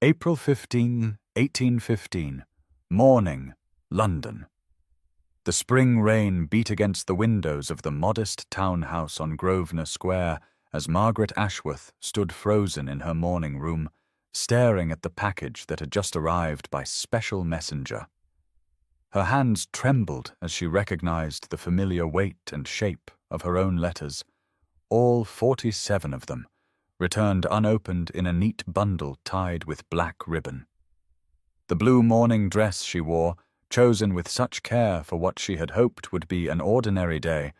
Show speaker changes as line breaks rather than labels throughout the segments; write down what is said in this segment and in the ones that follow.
April 15, 1815. Morning, London. The spring rain beat against the windows of the modest townhouse on Grosvenor Square as Margaret Ashworth stood frozen in her morning room, staring at the package that had just arrived by special messenger. Her hands trembled as she recognized the familiar weight and shape of her own letters, all 47 of them, returned unopened in a neat bundle tied with black ribbon. The blue morning dress she wore, chosen with such care for what she had hoped would be an ordinary day,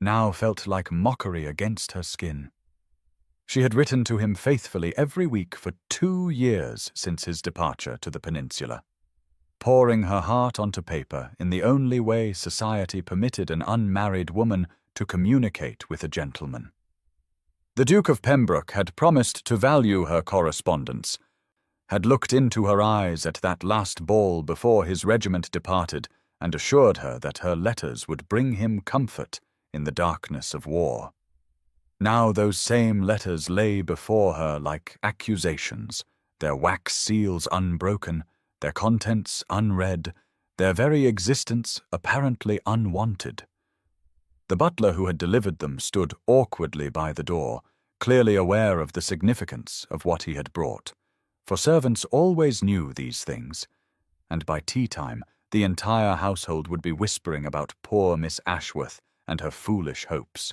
now felt like mockery against her skin. She had written to him faithfully every week for 2 years since his departure to the peninsula, pouring her heart onto paper in the only way society permitted an unmarried woman to communicate with a gentleman. The Duke of Pembroke had promised to value her correspondence, had looked into her eyes at that last ball before his regiment departed, and assured her that her letters would bring him comfort in the darkness of war. Now those same letters lay before her like accusations, their wax seals unbroken, their contents unread, their very existence apparently unwanted. The butler who had delivered them stood awkwardly by the door, clearly aware of the significance of what he had brought, for servants always knew these things, and by tea-time the entire household would be whispering about poor Miss Ashworth and her foolish hopes.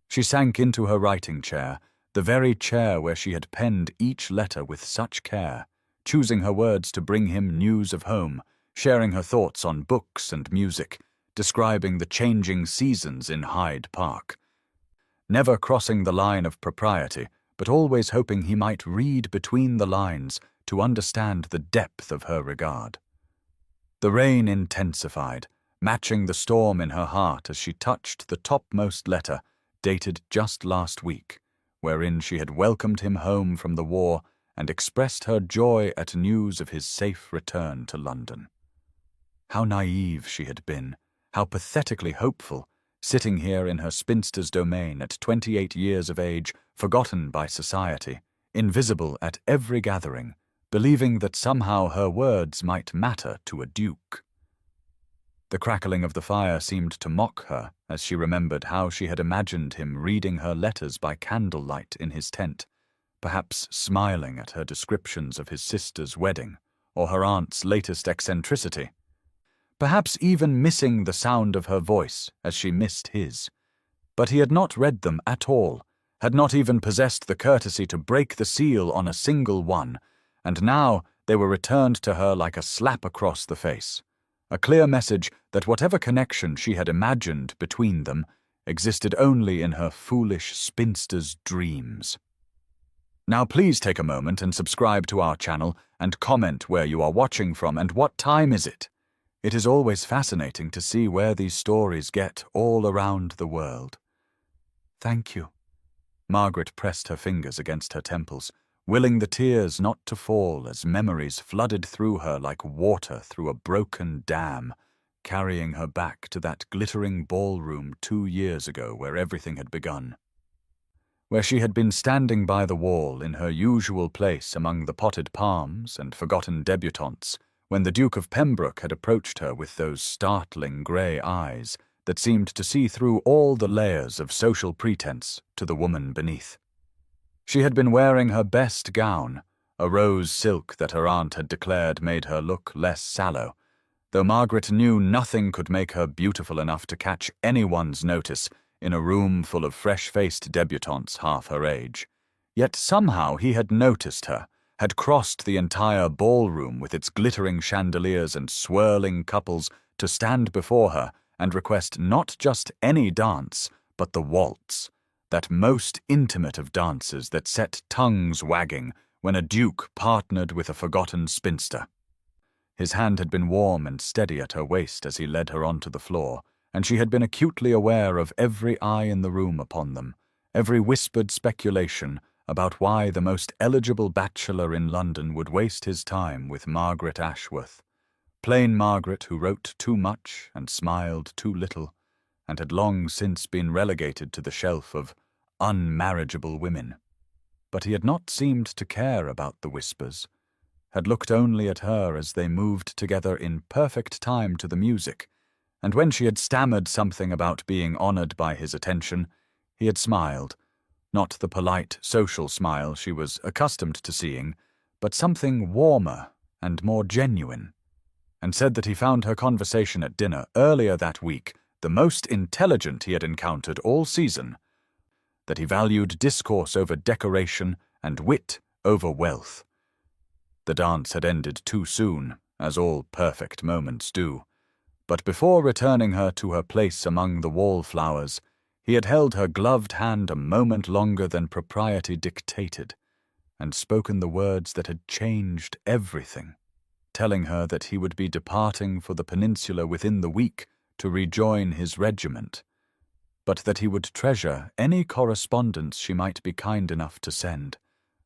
She sank into her writing-chair, the very chair where she had penned each letter with such care, choosing her words to bring him news of home, sharing her thoughts on books and music, describing the changing seasons in Hyde Park, never crossing the line of propriety, but always hoping he might read between the lines to understand the depth of her regard. The rain intensified, matching the storm in her heart as she touched the topmost letter, dated just last week, wherein she had welcomed him home from the war and expressed her joy at news of his safe return to London. How naive she had been, how pathetically hopeful, sitting here in her spinster's domain at 28 years of age, forgotten by society, invisible at every gathering, believing that somehow her words might matter to a duke. The crackling of the fire seemed to mock her as she remembered how she had imagined him reading her letters by candlelight in his tent, perhaps smiling at her descriptions of his sister's wedding or her aunt's latest eccentricity, perhaps even missing the sound of her voice as she missed his. But he had not read them at all, had not even possessed the courtesy to break the seal on a single one, and now they were returned to her like a slap across the face, a clear message that whatever connection she had imagined between them existed only in her foolish spinster's dreams. Now please take a moment and subscribe to our channel and comment where you are watching from and what time is it. It is always fascinating to see where these stories get all around the world. Thank you. Margaret pressed her fingers against her temples, willing the tears not to fall as memories flooded through her like water through a broken dam, carrying her back to that glittering ballroom 2 years ago where everything had begun. Where she had been standing by the wall in her usual place among the potted palms and forgotten debutantes, when the Duke of Pembroke had approached her with those startling grey eyes that seemed to see through all the layers of social pretense to the woman beneath. She had been wearing her best gown, a rose silk that her aunt had declared made her look less sallow, though Margaret knew nothing could make her beautiful enough to catch anyone's notice in a room full of fresh-faced debutantes half her age. Yet somehow he had noticed her, had crossed the entire ballroom with its glittering chandeliers and swirling couples to stand before her and request not just any dance, but the waltz, that most intimate of dances that set tongues wagging when a duke partnered with a forgotten spinster. His hand had been warm and steady at her waist as he led her onto the floor, and she had been acutely aware of every eye in the room upon them, every whispered speculation about why the most eligible bachelor in London would waste his time with Margaret Ashworth, plain Margaret who wrote too much and smiled too little, and had long since been relegated to the shelf of unmarriageable women. But he had not seemed to care about the whispers, had looked only at her as they moved together in perfect time to the music, and when she had stammered something about being honored by his attention, he had smiled, not the polite, social smile she was accustomed to seeing, but something warmer and more genuine, and said that he found her conversation at dinner earlier that week the most intelligent he had encountered all season, that he valued discourse over decoration and wit over wealth. The dance had ended too soon, as all perfect moments do, but before returning her to her place among the wallflowers, he had held her gloved hand a moment longer than propriety dictated, and spoken the words that had changed everything, telling her that he would be departing for the peninsula within the week to rejoin his regiment, but that he would treasure any correspondence she might be kind enough to send,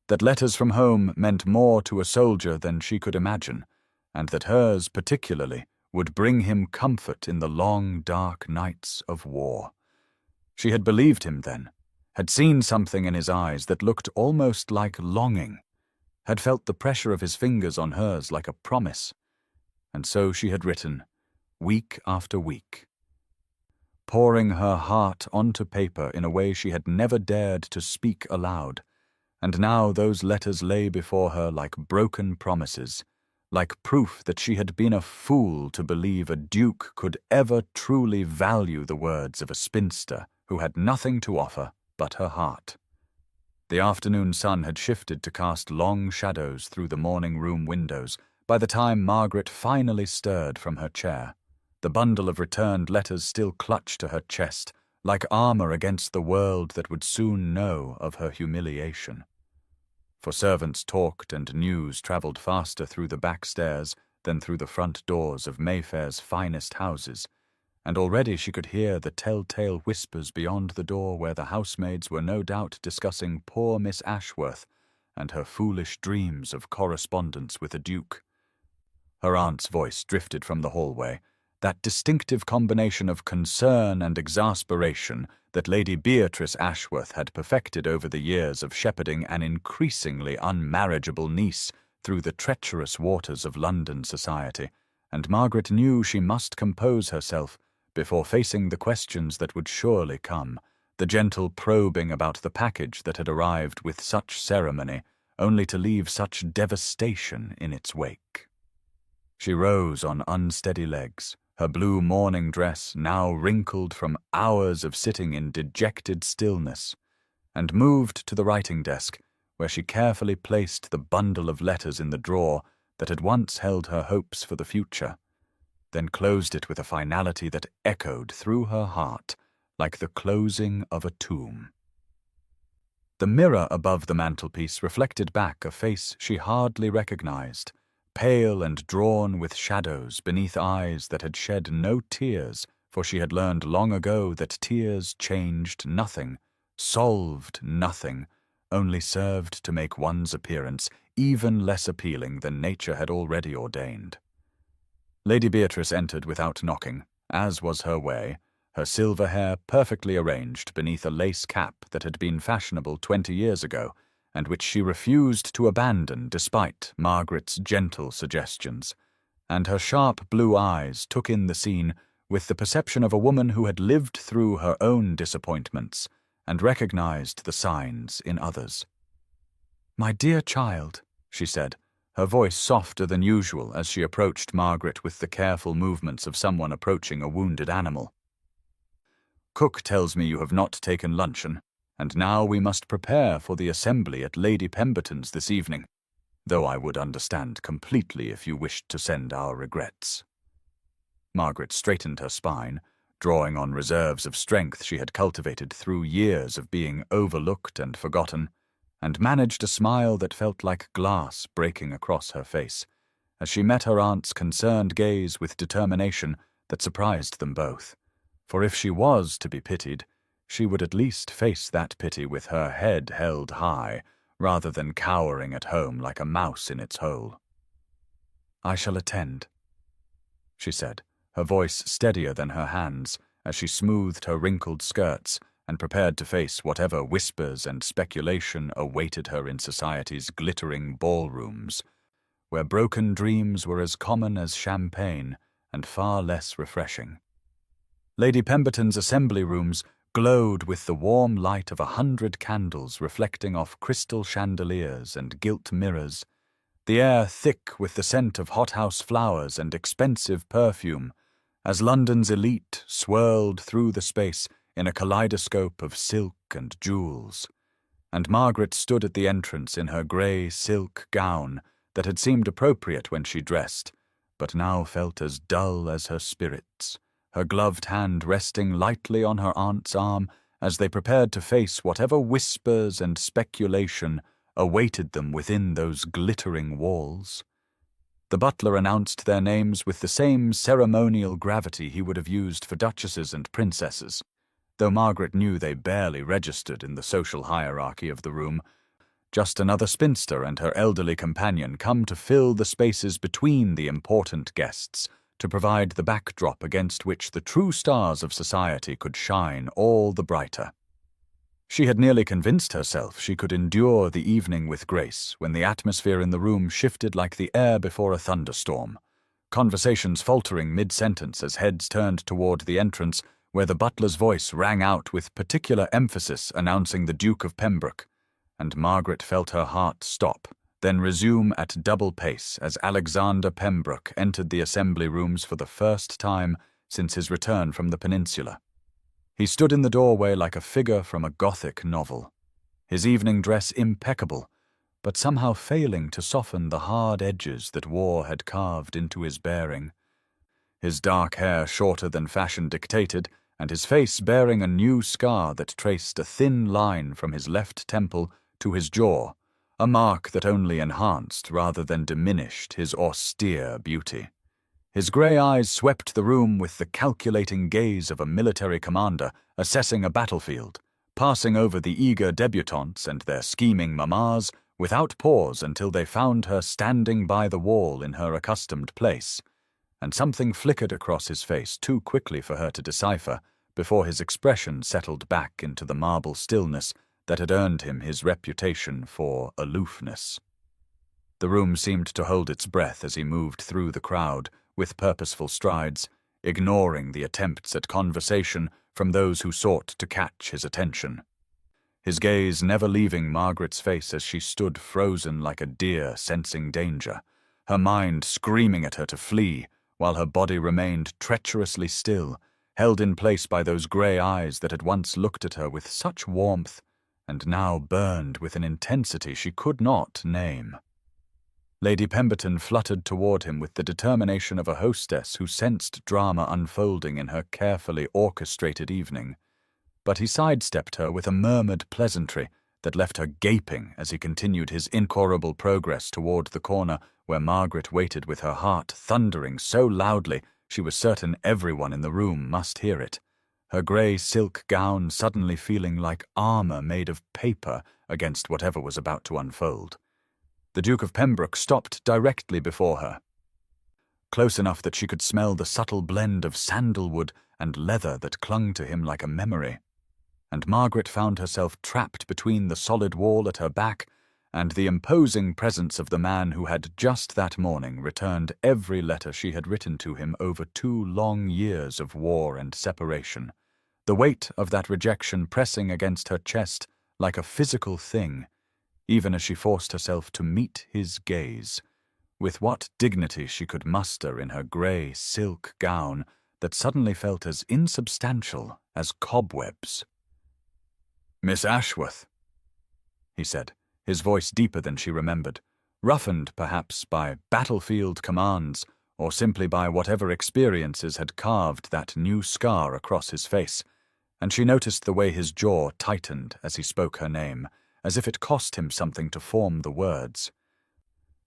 that letters from home meant more to a soldier than she could imagine, and that hers particularly would bring him comfort in the long, dark nights of war. She had believed him then, had seen something in his eyes that looked almost like longing, had felt the pressure of his fingers on hers like a promise, and so she had written, week after week, pouring her heart onto paper in a way she had never dared to speak aloud, and now those letters lay before her like broken promises, like proof that she had been a fool to believe a duke could ever truly value the words of a spinster who had nothing to offer but her heart. The afternoon sun had shifted to cast long shadows through the morning-room windows by the time Margaret finally stirred from her chair, the bundle of returned letters still clutched to her chest, like armor against the world that would soon know of her humiliation. For servants talked and news travelled faster through the back stairs than through the front doors of Mayfair's finest houses, and already she could hear the telltale whispers beyond the door where the housemaids were no doubt discussing poor Miss Ashworth and her foolish dreams of correspondence with a duke. Her aunt's voice drifted from the hallway, that distinctive combination of concern and exasperation that Lady Beatrice Ashworth had perfected over the years of shepherding an increasingly unmarriageable niece through the treacherous waters of London society, and Margaret knew she must compose herself before facing the questions that would surely come, the gentle probing about the package that had arrived with such ceremony, only to leave such devastation in its wake. She rose on unsteady legs, her blue morning dress now wrinkled from hours of sitting in dejected stillness, and moved to the writing desk, where she carefully placed the bundle of letters in the drawer that had once held her hopes for the future, then closed it with a finality that echoed through her heart like the closing of a tomb. The mirror above the mantelpiece reflected back a face she hardly recognized, pale and drawn with shadows beneath eyes that had shed no tears, for she had learned long ago that tears changed nothing, solved nothing, only served to make one's appearance even less appealing than nature had already ordained. Lady Beatrice entered without knocking, as was her way, her silver hair perfectly arranged beneath a lace cap that had been fashionable 20 years ago, and which she refused to abandon despite Margaret's gentle suggestions, and her sharp blue eyes took in the scene with the perception of a woman who had lived through her own disappointments and recognized the signs in others. "My dear child," she said, her voice softer than usual as she approached Margaret with the careful movements of someone approaching a wounded animal. "Cook tells me you have not taken luncheon, and now we must prepare for the assembly at Lady Pemberton's this evening, though I would understand completely if you wished to send our regrets." Margaret straightened her spine, drawing on reserves of strength she had cultivated through years of being overlooked and forgotten, and managed a smile that felt like glass breaking across her face, as she met her aunt's concerned gaze with determination that surprised them both. For if she was to be pitied, she would at least face that pity with her head held high, rather than cowering at home like a mouse in its hole. "I shall attend," she said, her voice steadier than her hands, as she smoothed her wrinkled skirts and prepared to face whatever whispers and speculation awaited her in society's glittering ballrooms, where broken dreams were as common as champagne and far less refreshing. Lady Pemberton's assembly rooms glowed with the warm light of 100 candles reflecting off crystal chandeliers and gilt mirrors, the air thick with the scent of hothouse flowers and expensive perfume, as London's elite swirled through the space in a kaleidoscope of silk and jewels. And Margaret stood at the entrance in her grey silk gown that had seemed appropriate when she dressed, but now felt as dull as her spirits, her gloved hand resting lightly on her aunt's arm as they prepared to face whatever whispers and speculation awaited them within those glittering walls. The butler announced their names with the same ceremonial gravity he would have used for duchesses and princesses, though Margaret knew they barely registered in the social hierarchy of the room, just another spinster and her elderly companion come to fill the spaces between the important guests, to provide the backdrop against which the true stars of society could shine all the brighter. She had nearly convinced herself she could endure the evening with grace when the atmosphere in the room shifted like the air before a thunderstorm, conversations faltering mid-sentence as heads turned toward the entrance, where the butler's voice rang out with particular emphasis announcing the Duke of Pembroke, and Margaret felt her heart stop, then resume at double pace as Alexander Pembroke entered the assembly rooms for the first time since his return from the peninsula. He stood in the doorway like a figure from a Gothic novel, his evening dress impeccable, but somehow failing to soften the hard edges that war had carved into his bearing. His dark hair shorter than fashion dictated, and his face bearing a new scar that traced a thin line from his left temple to his jaw, a mark that only enhanced rather than diminished his austere beauty. His grey eyes swept the room with the calculating gaze of a military commander assessing a battlefield, passing over the eager debutantes and their scheming mammas without pause until they found her standing by the wall in her accustomed place, and something flickered across his face too quickly for her to decipher before his expression settled back into the marble stillness that had earned him his reputation for aloofness. The room seemed to hold its breath as he moved through the crowd with purposeful strides, ignoring the attempts at conversation from those who sought to catch his attention. His gaze never leaving Margaret's face as she stood frozen like a deer sensing danger, her mind screaming at her to flee, while her body remained treacherously still, held in place by those grey eyes that had once looked at her with such warmth and now burned with an intensity she could not name. Lady Pemberton fluttered toward him with the determination of a hostess who sensed drama unfolding in her carefully orchestrated evening, but he sidestepped her with a murmured pleasantry that left her gaping as he continued his incorrigible progress toward the corner where Margaret waited with her heart thundering so loudly she was certain everyone in the room must hear it, her grey silk gown suddenly feeling like armour made of paper against whatever was about to unfold. The Duke of Pembroke stopped directly before her, close enough that she could smell the subtle blend of sandalwood and leather that clung to him like a memory, and Margaret found herself trapped between the solid wall at her back and the imposing presence of the man who had just that morning returned every letter she had written to him over 2 long years of war and separation, the weight of that rejection pressing against her chest like a physical thing, even as she forced herself to meet his gaze, with what dignity she could muster in her grey silk gown that suddenly felt as insubstantial as cobwebs. "Miss Ashworth," he said, his voice deeper than she remembered, roughened perhaps by battlefield commands or simply by whatever experiences had carved that new scar across his face, and she noticed the way his jaw tightened as he spoke her name, as if it cost him something to form the words.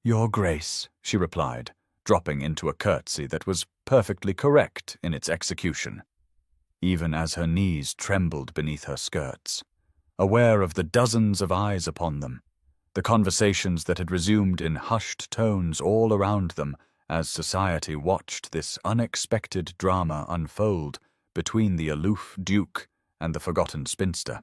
"Your Grace," she replied, dropping into a curtsy that was perfectly correct in its execution, even as her knees trembled beneath her skirts, aware of the dozens of eyes upon them, the conversations that had resumed in hushed tones all around them as society watched this unexpected drama unfold between the aloof Duke and the forgotten spinster.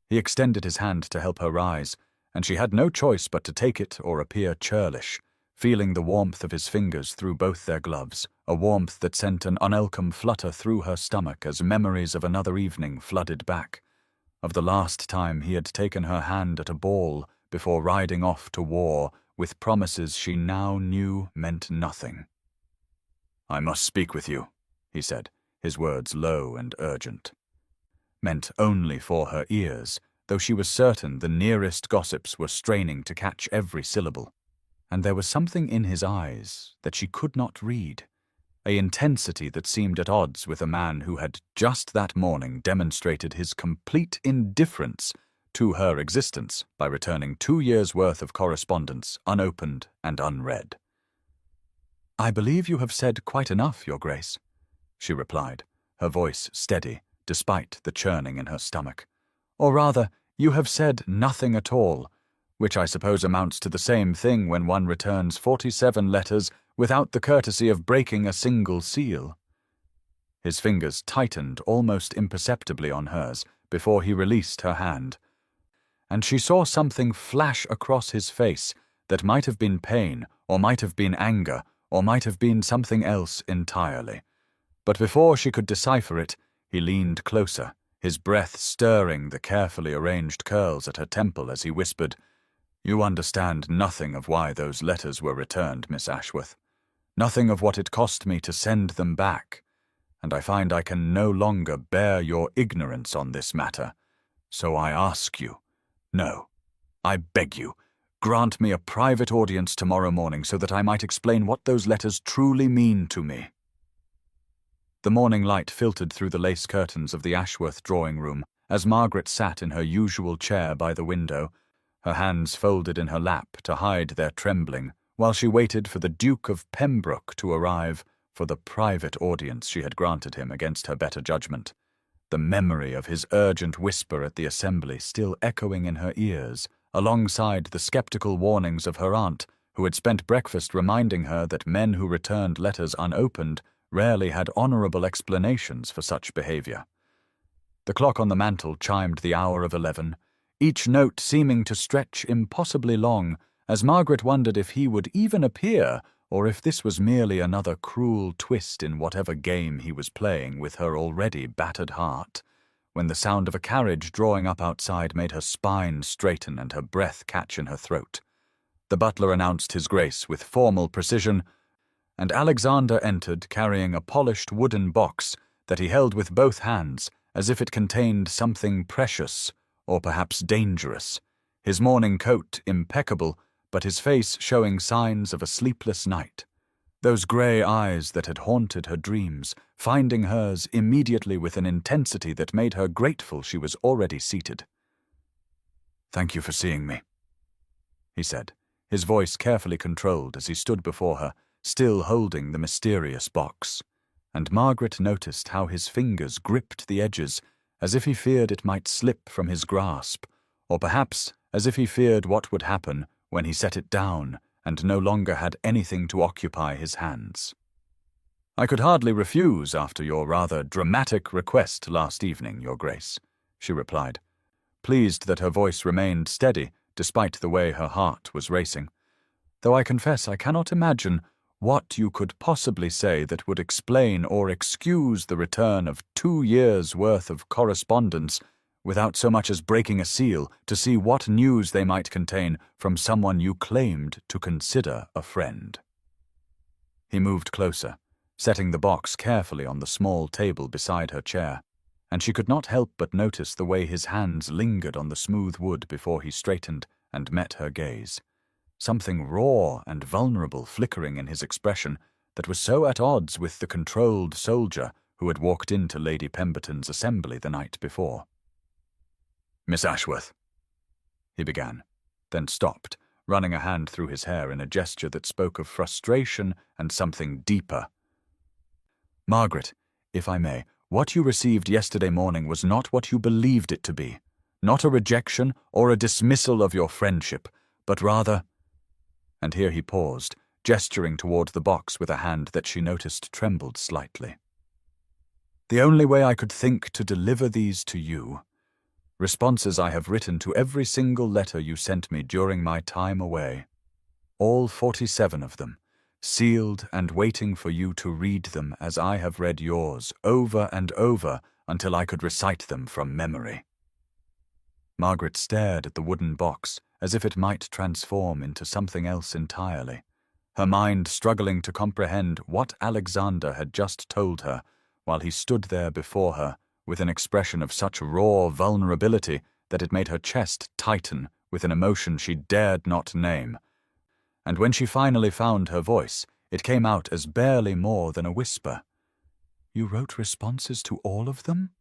He extended his hand to help her rise, and she had no choice but to take it or appear churlish, feeling the warmth of his fingers through both their gloves, a warmth that sent an unwelcome flutter through her stomach as memories of another evening flooded back, of the last time he had taken her hand at a ball before riding off to war with promises she now knew meant nothing. "I must speak with you," he said, his words low and urgent. Meant only for her ears, though she was certain the nearest gossips were straining to catch every syllable. And there was something in his eyes that she could not read, an intensity that seemed at odds with a man who had just that morning demonstrated his complete indifference to her existence by returning 2 years' worth of correspondence unopened and unread. "I believe you have said quite enough, Your Grace," she replied, her voice steady despite the churning in her stomach. "Or rather, you have said nothing at all, which I suppose amounts to the same thing when one returns 47 letters without the courtesy of breaking a single seal." His fingers tightened almost imperceptibly on hers before he released her hand, and she saw something flash across his face that might have been pain, or might have been anger, or might have been something else entirely. But before she could decipher it, he leaned closer, his breath stirring the carefully arranged curls at her temple as he whispered, "You understand nothing of why those letters were returned, Miss Ashworth. Nothing of what it cost me to send them back, and I find I can no longer bear your ignorance on this matter. So I ask you, no, I beg you, grant me a private audience tomorrow morning so that I might explain what those letters truly mean to me." The morning light filtered through the lace curtains of the Ashworth drawing-room as Margaret sat in her usual chair by the window, her hands folded in her lap to hide their trembling, while she waited for the Duke of Pembroke to arrive for the private audience she had granted him against her better judgment, the memory of his urgent whisper at the assembly still echoing in her ears, alongside the skeptical warnings of her aunt, who had spent breakfast reminding her that men who returned letters unopened rarely had honourable explanations for such behaviour. The clock on the mantel chimed the hour of 11, each note seeming to stretch impossibly long, as Margaret wondered if he would even appear, or if this was merely another cruel twist in whatever game he was playing with her already battered heart, when the sound of a carriage drawing up outside made her spine straighten and her breath catch in her throat. The butler announced his grace with formal precision, and Alexander entered carrying a polished wooden box that he held with both hands as if it contained something precious or perhaps dangerous, his morning coat impeccable, but his face showing signs of a sleepless night. Those grey eyes that had haunted her dreams, finding hers immediately with an intensity that made her grateful she was already seated. "Thank you for seeing me," he said, his voice carefully controlled as he stood before her, still holding the mysterious box, and Margaret noticed how his fingers gripped the edges as if he feared it might slip from his grasp, or perhaps as if he feared what would happen when he set it down and no longer had anything to occupy his hands. "I could hardly refuse after your rather dramatic request last evening, Your Grace," she replied, pleased that her voice remained steady despite the way her heart was racing, "though I confess I cannot imagine what you could possibly say that would explain or excuse the return of 2 years' worth of correspondence without so much as breaking a seal to see what news they might contain from someone you claimed to consider a friend." He moved closer, setting the box carefully on the small table beside her chair, and she could not help but notice the way his hands lingered on the smooth wood before he straightened and met her gaze. Something raw and vulnerable flickering in his expression that was so at odds with the controlled soldier who had walked into Lady Pemberton's assembly the night before. "Miss Ashworth," he began, then stopped, running a hand through his hair in a gesture that spoke of frustration and something deeper. "Margaret, if I may, what you received yesterday morning was not what you believed it to be, not a rejection or a dismissal of your friendship, but rather—" and here he paused, gesturing toward the box with a hand that she noticed trembled slightly. "The only way I could think to deliver these to you, responses I have written to every single letter you sent me during my time away." All 47 of them, sealed and waiting for you to read them as I have read yours, over and over until I could recite them from memory." Margaret stared at the wooden box as if it might transform into something else entirely, her mind struggling to comprehend what Alexander had just told her while he stood there before her with an expression of such raw vulnerability that it made her chest tighten with an emotion she dared not name. And when she finally found her voice, it came out as barely more than a whisper. "You wrote responses to all of them?"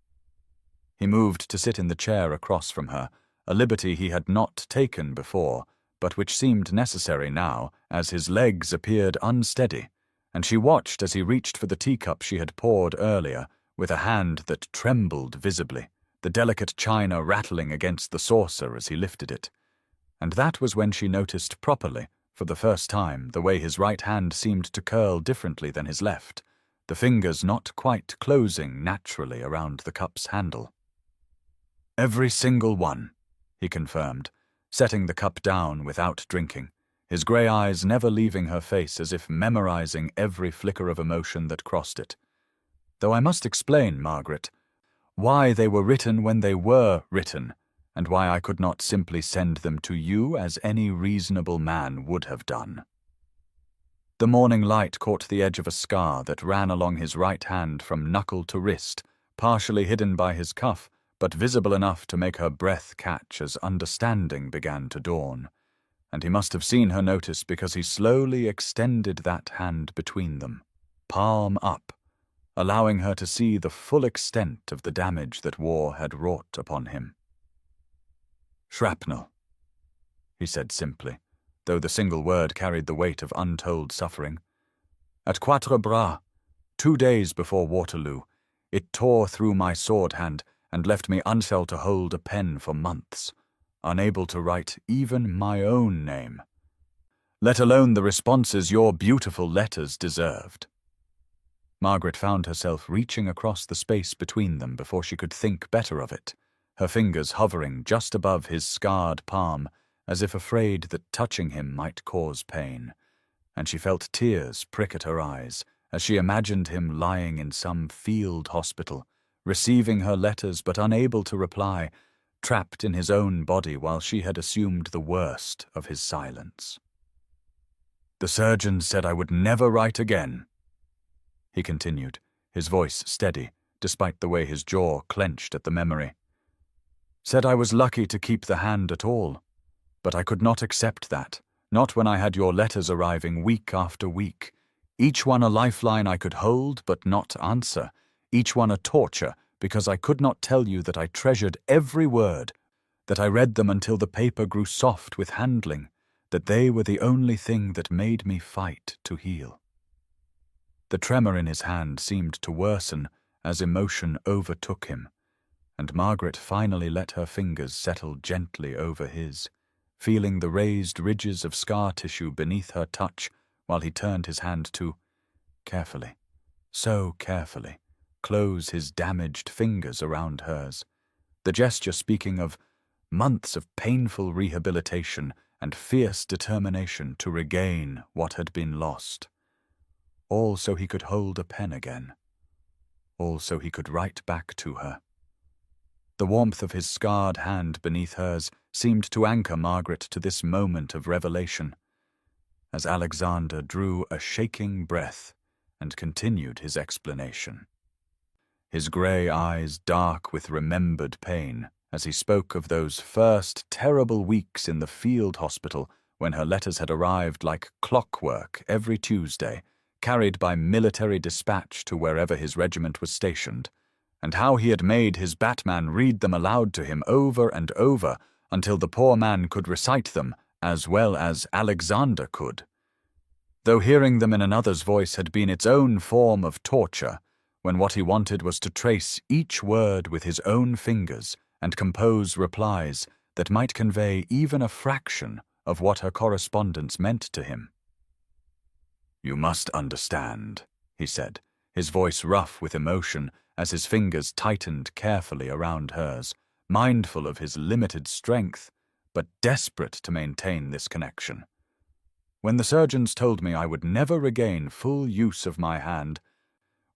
He moved to sit in the chair across from her, a liberty he had not taken before, but which seemed necessary now, as his legs appeared unsteady, and she watched as he reached for the teacup she had poured earlier, with a hand that trembled visibly, the delicate china rattling against the saucer as he lifted it. And that was when she noticed properly, for the first time, the way his right hand seemed to curl differently than his left, the fingers not quite closing naturally around the cup's handle. "Every single one," he confirmed, setting the cup down without drinking, his grey eyes never leaving her face as if memorizing every flicker of emotion that crossed it. "Though I must explain, Margaret, why they were written when they were written, and why I could not simply send them to you as any reasonable man would have done." The morning light caught the edge of a scar that ran along his right hand from knuckle to wrist, partially hidden by his cuff, but visible enough to make her breath catch as understanding began to dawn. And he must have seen her notice because he slowly extended that hand between them, palm up, allowing her to see the full extent of the damage that war had wrought upon him. "Shrapnel," he said simply, though the single word carried the weight of untold suffering. "At Quatre Bras, 2 days before Waterloo, it tore through my sword hand and left me unable to hold a pen for months, unable to write even my own name, let alone the responses your beautiful letters deserved." Margaret found herself reaching across the space between them before she could think better of it, her fingers hovering just above his scarred palm, as if afraid that touching him might cause pain, and she felt tears prick at her eyes as she imagined him lying in some field hospital, receiving her letters but unable to reply, trapped in his own body while she had assumed the worst of his silence. "The surgeon said I would never write again," he continued, his voice steady, despite the way his jaw clenched at the memory. "Said I was lucky to keep the hand at all, but I could not accept that, not when I had your letters arriving week after week, each one a lifeline I could hold but not answer, each one a torture because I could not tell you that I treasured every word, that I read them until the paper grew soft with handling, that they were the only thing that made me fight to heal." The tremor in his hand seemed to worsen as emotion overtook him, and Margaret finally let her fingers settle gently over his, feeling the raised ridges of scar tissue beneath her touch while he turned his hand to, carefully, so carefully, close his damaged fingers around hers, the gesture speaking of months of painful rehabilitation and fierce determination to regain what had been lost. All so he could hold a pen again. All so he could write back to her. The warmth of his scarred hand beneath hers seemed to anchor Margaret to this moment of revelation, as Alexander drew a shaking breath and continued his explanation, his grey eyes dark with remembered pain as he spoke of those first terrible weeks in the field hospital when her letters had arrived like clockwork every Tuesday, carried by military dispatch to wherever his regiment was stationed, and how he had made his Batman read them aloud to him over and over until the poor man could recite them as well as Alexander could. Though hearing them in another's voice had been its own form of torture, when what he wanted was to trace each word with his own fingers and compose replies that might convey even a fraction of what her correspondence meant to him. "You must understand," he said, his voice rough with emotion as his fingers tightened carefully around hers, mindful of his limited strength, but desperate to maintain this connection. When the surgeons told me I would never regain full use of my hand,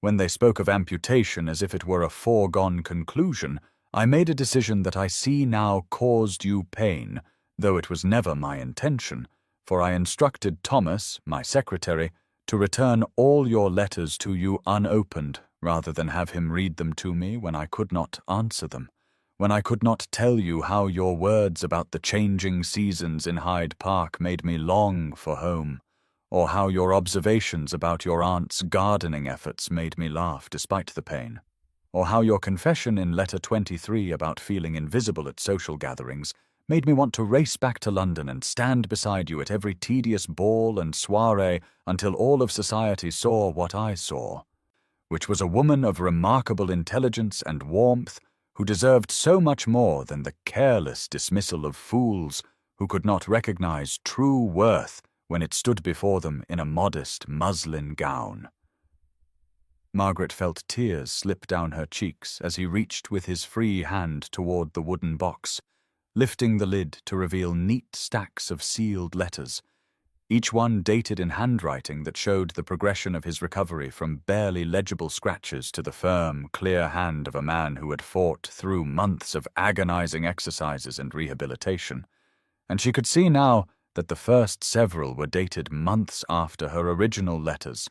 when they spoke of amputation as if it were a foregone conclusion, I made a decision that I see now caused you pain, though it was never my intention, for I instructed Thomas, my secretary, to return all your letters to you unopened, rather than have him read them to me when I could not answer them, when I could not tell you how your words about the changing seasons in Hyde Park made me long for home, or how your observations about your aunt's gardening efforts made me laugh despite the pain, or how your confession in letter 23 about feeling invisible at social gatherings made me want to race back to London and stand beside you at every tedious ball and soiree until all of society saw what I saw, which was a woman of remarkable intelligence and warmth who deserved so much more than the careless dismissal of fools who could not recognize true worth when it stood before them in a modest muslin gown. Margaret felt tears slip down her cheeks as he reached with his free hand toward the wooden box, lifting the lid to reveal neat stacks of sealed letters, each one dated in handwriting that showed the progression of his recovery from barely legible scratches to the firm, clear hand of a man who had fought through months of agonizing exercises and rehabilitation. And she could see now that the first several were dated months after her original letters,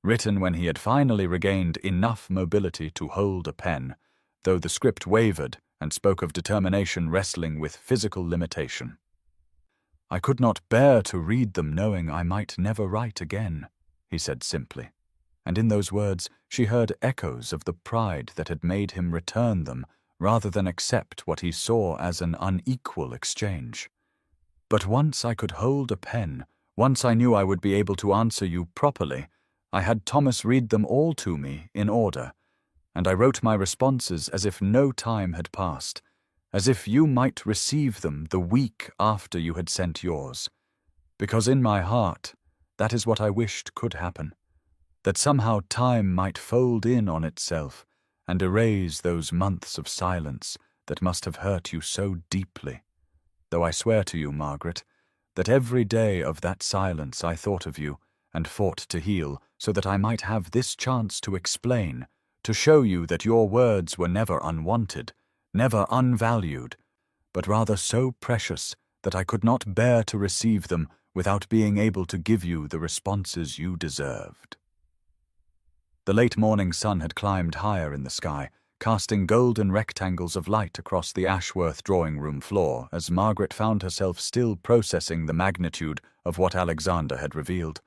written when he had finally regained enough mobility to hold a pen, though the script wavered and spoke of determination wrestling with physical limitation. I could not bear to read them knowing I might never write again, he said simply, and in those words she heard echoes of the pride that had made him return them rather than accept what he saw as an unequal exchange. But once I could hold a pen, once I knew I would be able to answer you properly, I had Thomas read them all to me in order, and I wrote my responses as if no time had passed, as if you might receive them the week after you had sent yours, because in my heart that is what I wished could happen, that somehow time might fold in on itself and erase those months of silence that must have hurt you so deeply, though I swear to you, Margaret, that every day of that silence I thought of you and fought to heal so that I might have this chance to explain, to show you that your words were never unwanted, never unvalued, but rather so precious that I could not bear to receive them without being able to give you the responses you deserved. The late morning sun had climbed higher in the sky, casting golden rectangles of light across the Ashworth drawing-room floor as Margaret found herself still processing the magnitude of what Alexander had revealed,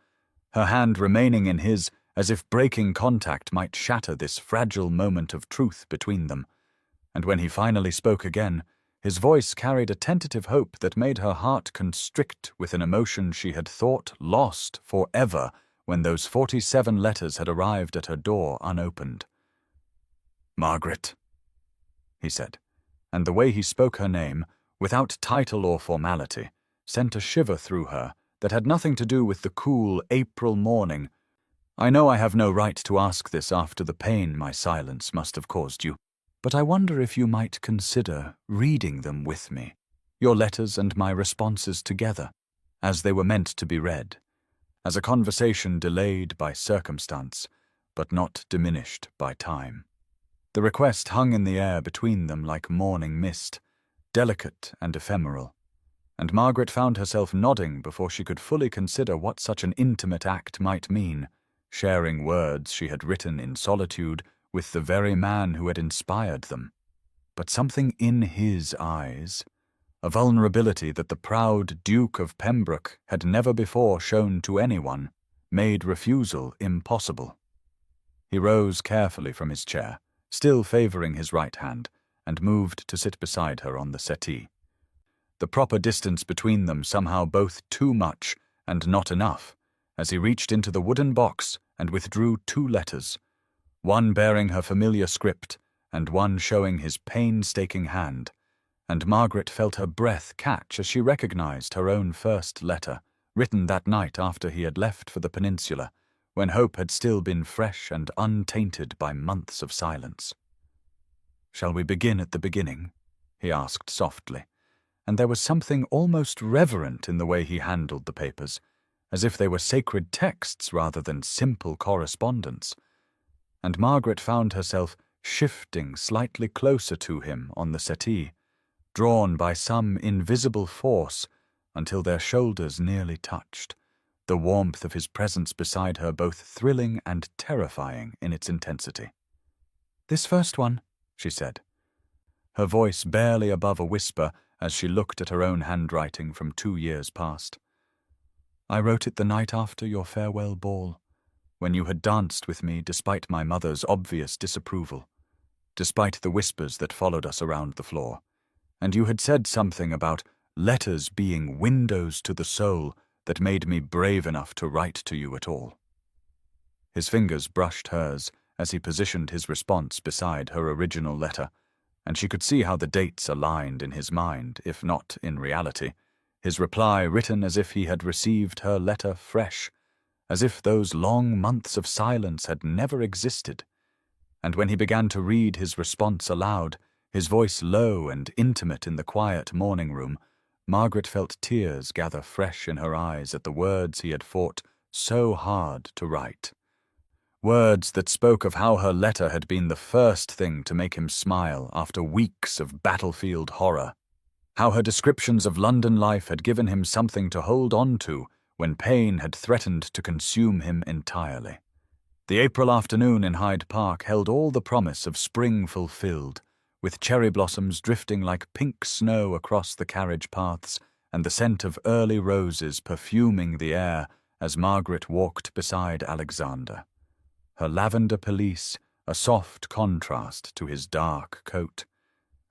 her hand remaining in his as if breaking contact might shatter this fragile moment of truth between them. And when he finally spoke again, his voice carried a tentative hope that made her heart constrict with an emotion she had thought lost forever when those 47 letters had arrived at her door unopened. "Margaret," he said, and the way he spoke her name, without title or formality, sent a shiver through her that had nothing to do with the cool April morning. "I know I have no right to ask this after the pain my silence must have caused you, but I wonder if you might consider reading them with me, your letters and my responses together, as they were meant to be read, as a conversation delayed by circumstance, but not diminished by time." The request hung in the air between them like morning mist, delicate and ephemeral, and Margaret found herself nodding before she could fully consider what such an intimate act might mean, sharing words she had written in solitude with the very man who had inspired them. But something in his eyes, a vulnerability that the proud Duke of Pembroke had never before shown to anyone, made refusal impossible. He rose carefully from his chair, still favoring his right hand, and moved to sit beside her on the settee. The proper distance between them somehow both too much and not enough, as he reached into the wooden box and withdrew 2 letters, one bearing her familiar script and one showing his painstaking hand, and Margaret felt her breath catch as she recognized her own first letter, written that night after he had left for the peninsula, when hope had still been fresh and untainted by months of silence. "Shall we begin at the beginning?" he asked softly, and there was something almost reverent in the way he handled the papers, as if they were sacred texts rather than simple correspondence. And Margaret found herself shifting slightly closer to him on the settee, drawn by some invisible force until their shoulders nearly touched, the warmth of his presence beside her both thrilling and terrifying in its intensity. "This first one," she said, her voice barely above a whisper as she looked at her own handwriting from 2 years past. "I wrote it the night after your farewell ball, when you had danced with me despite my mother's obvious disapproval, despite the whispers that followed us around the floor, and you had said something about letters being windows to the soul that made me brave enough to write to you at all." His fingers brushed hers as he positioned his response beside her original letter, and she could see how the dates aligned in his mind, if not in reality, his reply written as if he had received her letter fresh, as if those long months of silence had never existed. And when he began to read his response aloud, his voice low and intimate in the quiet morning room, Margaret felt tears gather fresh in her eyes at the words he had fought so hard to write. Words that spoke of how her letter had been the first thing to make him smile after weeks of battlefield horror, how her descriptions of London life had given him something to hold on to when pain had threatened to consume him entirely. The April afternoon in Hyde Park held all the promise of spring fulfilled, with cherry blossoms drifting like pink snow across the carriage paths and the scent of early roses perfuming the air as Margaret walked beside Alexander, her lavender pelisse a soft contrast to his dark coat,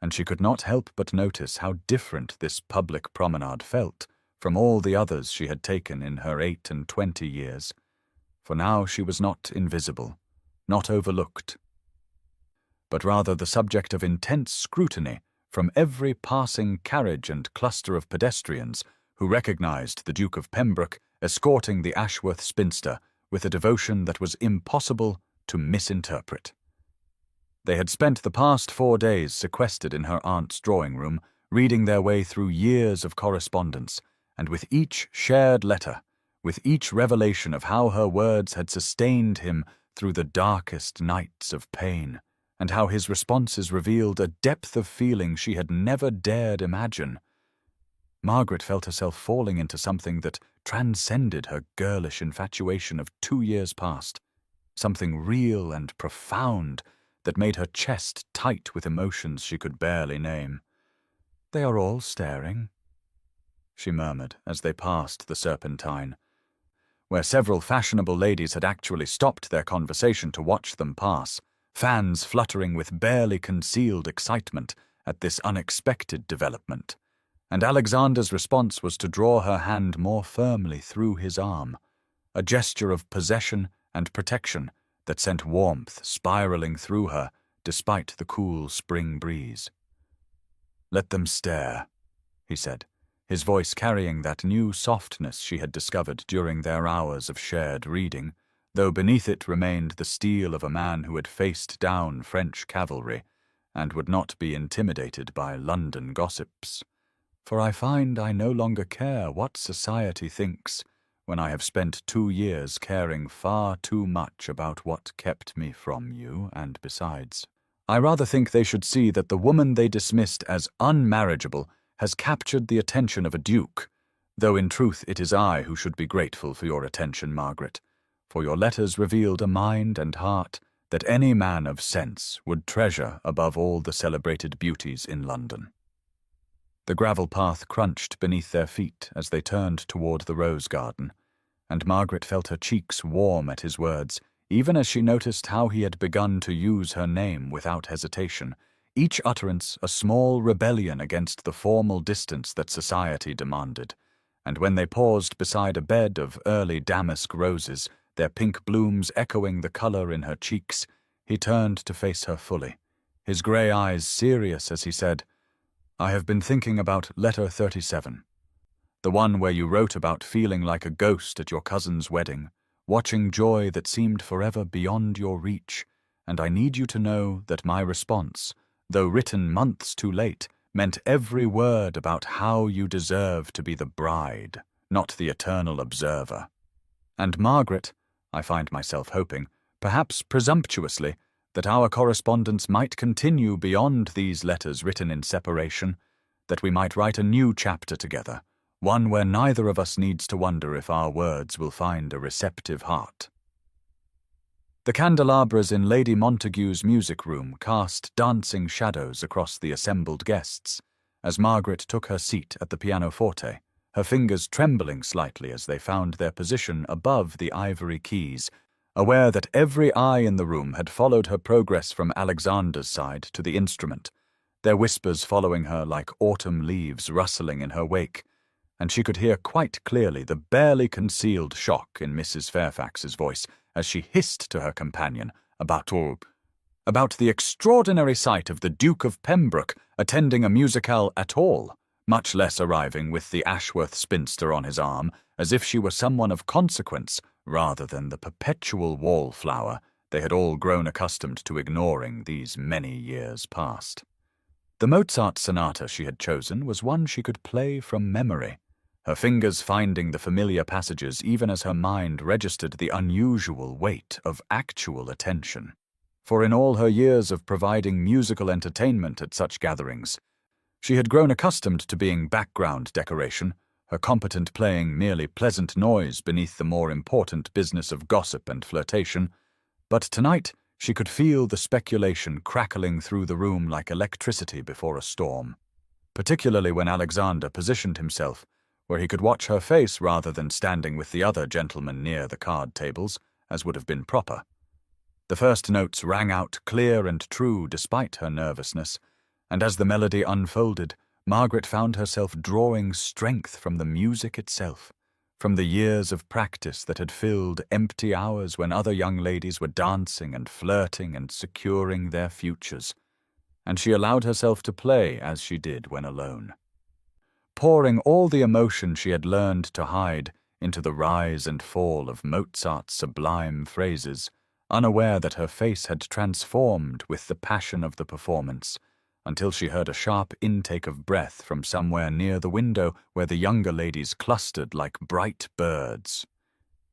and she could not help but notice how different this public promenade felt from all the others she had taken in her 28 years, for now she was not invisible, not overlooked, but rather the subject of intense scrutiny from every passing carriage and cluster of pedestrians who recognized the Duke of Pembroke escorting the Ashworth spinster with a devotion that was impossible to misinterpret. They had spent the past 4 days sequestered in her aunt's drawing room, reading their way through years of correspondence, and with each shared letter, with each revelation of how her words had sustained him through the darkest nights of pain, and how his responses revealed a depth of feeling she had never dared imagine, Margaret felt herself falling into something that transcended her girlish infatuation of 2 years past, something real and profound that made her chest tight with emotions she could barely name. "They are all staring," she murmured as they passed the Serpentine, where several fashionable ladies had actually stopped their conversation to watch them pass, fans fluttering with barely concealed excitement at this unexpected development. And Alexander's response was to draw her hand more firmly through his arm, a gesture of possession and protection that sent warmth spiraling through her despite the cool spring breeze. "Let them stare," he said, his voice carrying that new softness she had discovered during their hours of shared reading, though beneath it remained the steel of a man who had faced down French cavalry and would not be intimidated by London gossips. "For I find I no longer care what society thinks when I have spent 2 years caring far too much about what kept me from you, and besides, I rather think they should see that the woman they dismissed as unmarriageable has captured the attention of a duke, though in truth it is I who should be grateful for your attention, Margaret, for your letters revealed a mind and heart that any man of sense would treasure above all the celebrated beauties in London." The gravel path crunched beneath their feet as they turned toward the rose garden, and Margaret felt her cheeks warm at his words, even as she noticed how he had begun to use her name without hesitation, each utterance a small rebellion against the formal distance that society demanded. And when they paused beside a bed of early damask roses, their pink blooms echoing the color in her cheeks, he turned to face her fully, his grey eyes serious as he said, "I have been thinking about letter 37, the one where you wrote about feeling like a ghost at your cousin's wedding, watching joy that seemed forever beyond your reach, and I need you to know that my response, though written months too late, meant every word about how you deserve to be the bride, not the eternal observer." And Margaret, I find myself hoping, perhaps presumptuously, that our correspondence might continue beyond these letters written in separation, that we might write a new chapter together, one where neither of us needs to wonder if our words will find a receptive heart. The candelabras in Lady Montague's music room cast dancing shadows across the assembled guests, as Margaret took her seat at the pianoforte, her fingers trembling slightly as they found their position above the ivory keys, aware that every eye in the room had followed her progress from Alexander's side to the instrument, their whispers following her like autumn leaves rustling in her wake, and she could hear quite clearly the barely concealed shock in Mrs. Fairfax's voice as she hissed to her companion about the extraordinary sight of the Duke of Pembroke attending a musicale at all, much less arriving with the Ashworth spinster on his arm, as if she were someone of consequence rather than the perpetual wallflower they had all grown accustomed to ignoring these many years past. The Mozart sonata she had chosen was one she could play from memory, her fingers finding the familiar passages even as her mind registered the unusual weight of actual attention. For in all her years of providing musical entertainment at such gatherings, she had grown accustomed to being background decoration, her competent playing merely pleasant noise beneath the more important business of gossip and flirtation, but tonight she could feel the speculation crackling through the room like electricity before a storm, particularly when Alexander positioned himself where he could watch her face rather than standing with the other gentlemen near the card tables, as would have been proper. The first notes rang out clear and true despite her nervousness, and as the melody unfolded, Margaret found herself drawing strength from the music itself, from the years of practice that had filled empty hours when other young ladies were dancing and flirting and securing their futures, and she allowed herself to play as she did when alone, pouring all the emotion she had learned to hide into the rise and fall of Mozart's sublime phrases, unaware that her face had transformed with the passion of the performance, until she heard a sharp intake of breath from somewhere near the window where the younger ladies clustered like bright birds.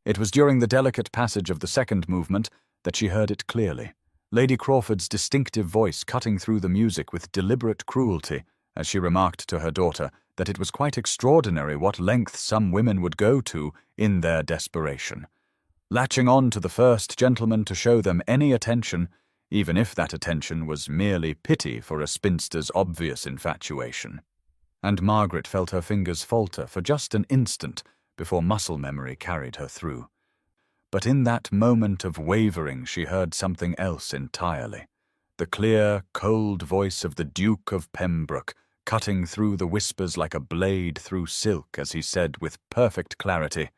It was during the delicate passage of the second movement that she heard it clearly, Lady Crawford's distinctive voice cutting through the music with deliberate cruelty, as she remarked to her daughter that it was quite extraordinary what lengths some women would go to in their desperation, latching on to the first gentleman to show them any attention, even if that attention was merely pity for a spinster's obvious infatuation. And Margaret felt her fingers falter for just an instant before muscle memory carried her through. But in that moment of wavering she heard something else entirely, the clear, cold voice of the Duke of Pembroke, cutting through the whispers like a blade through silk as he said with perfect clarity,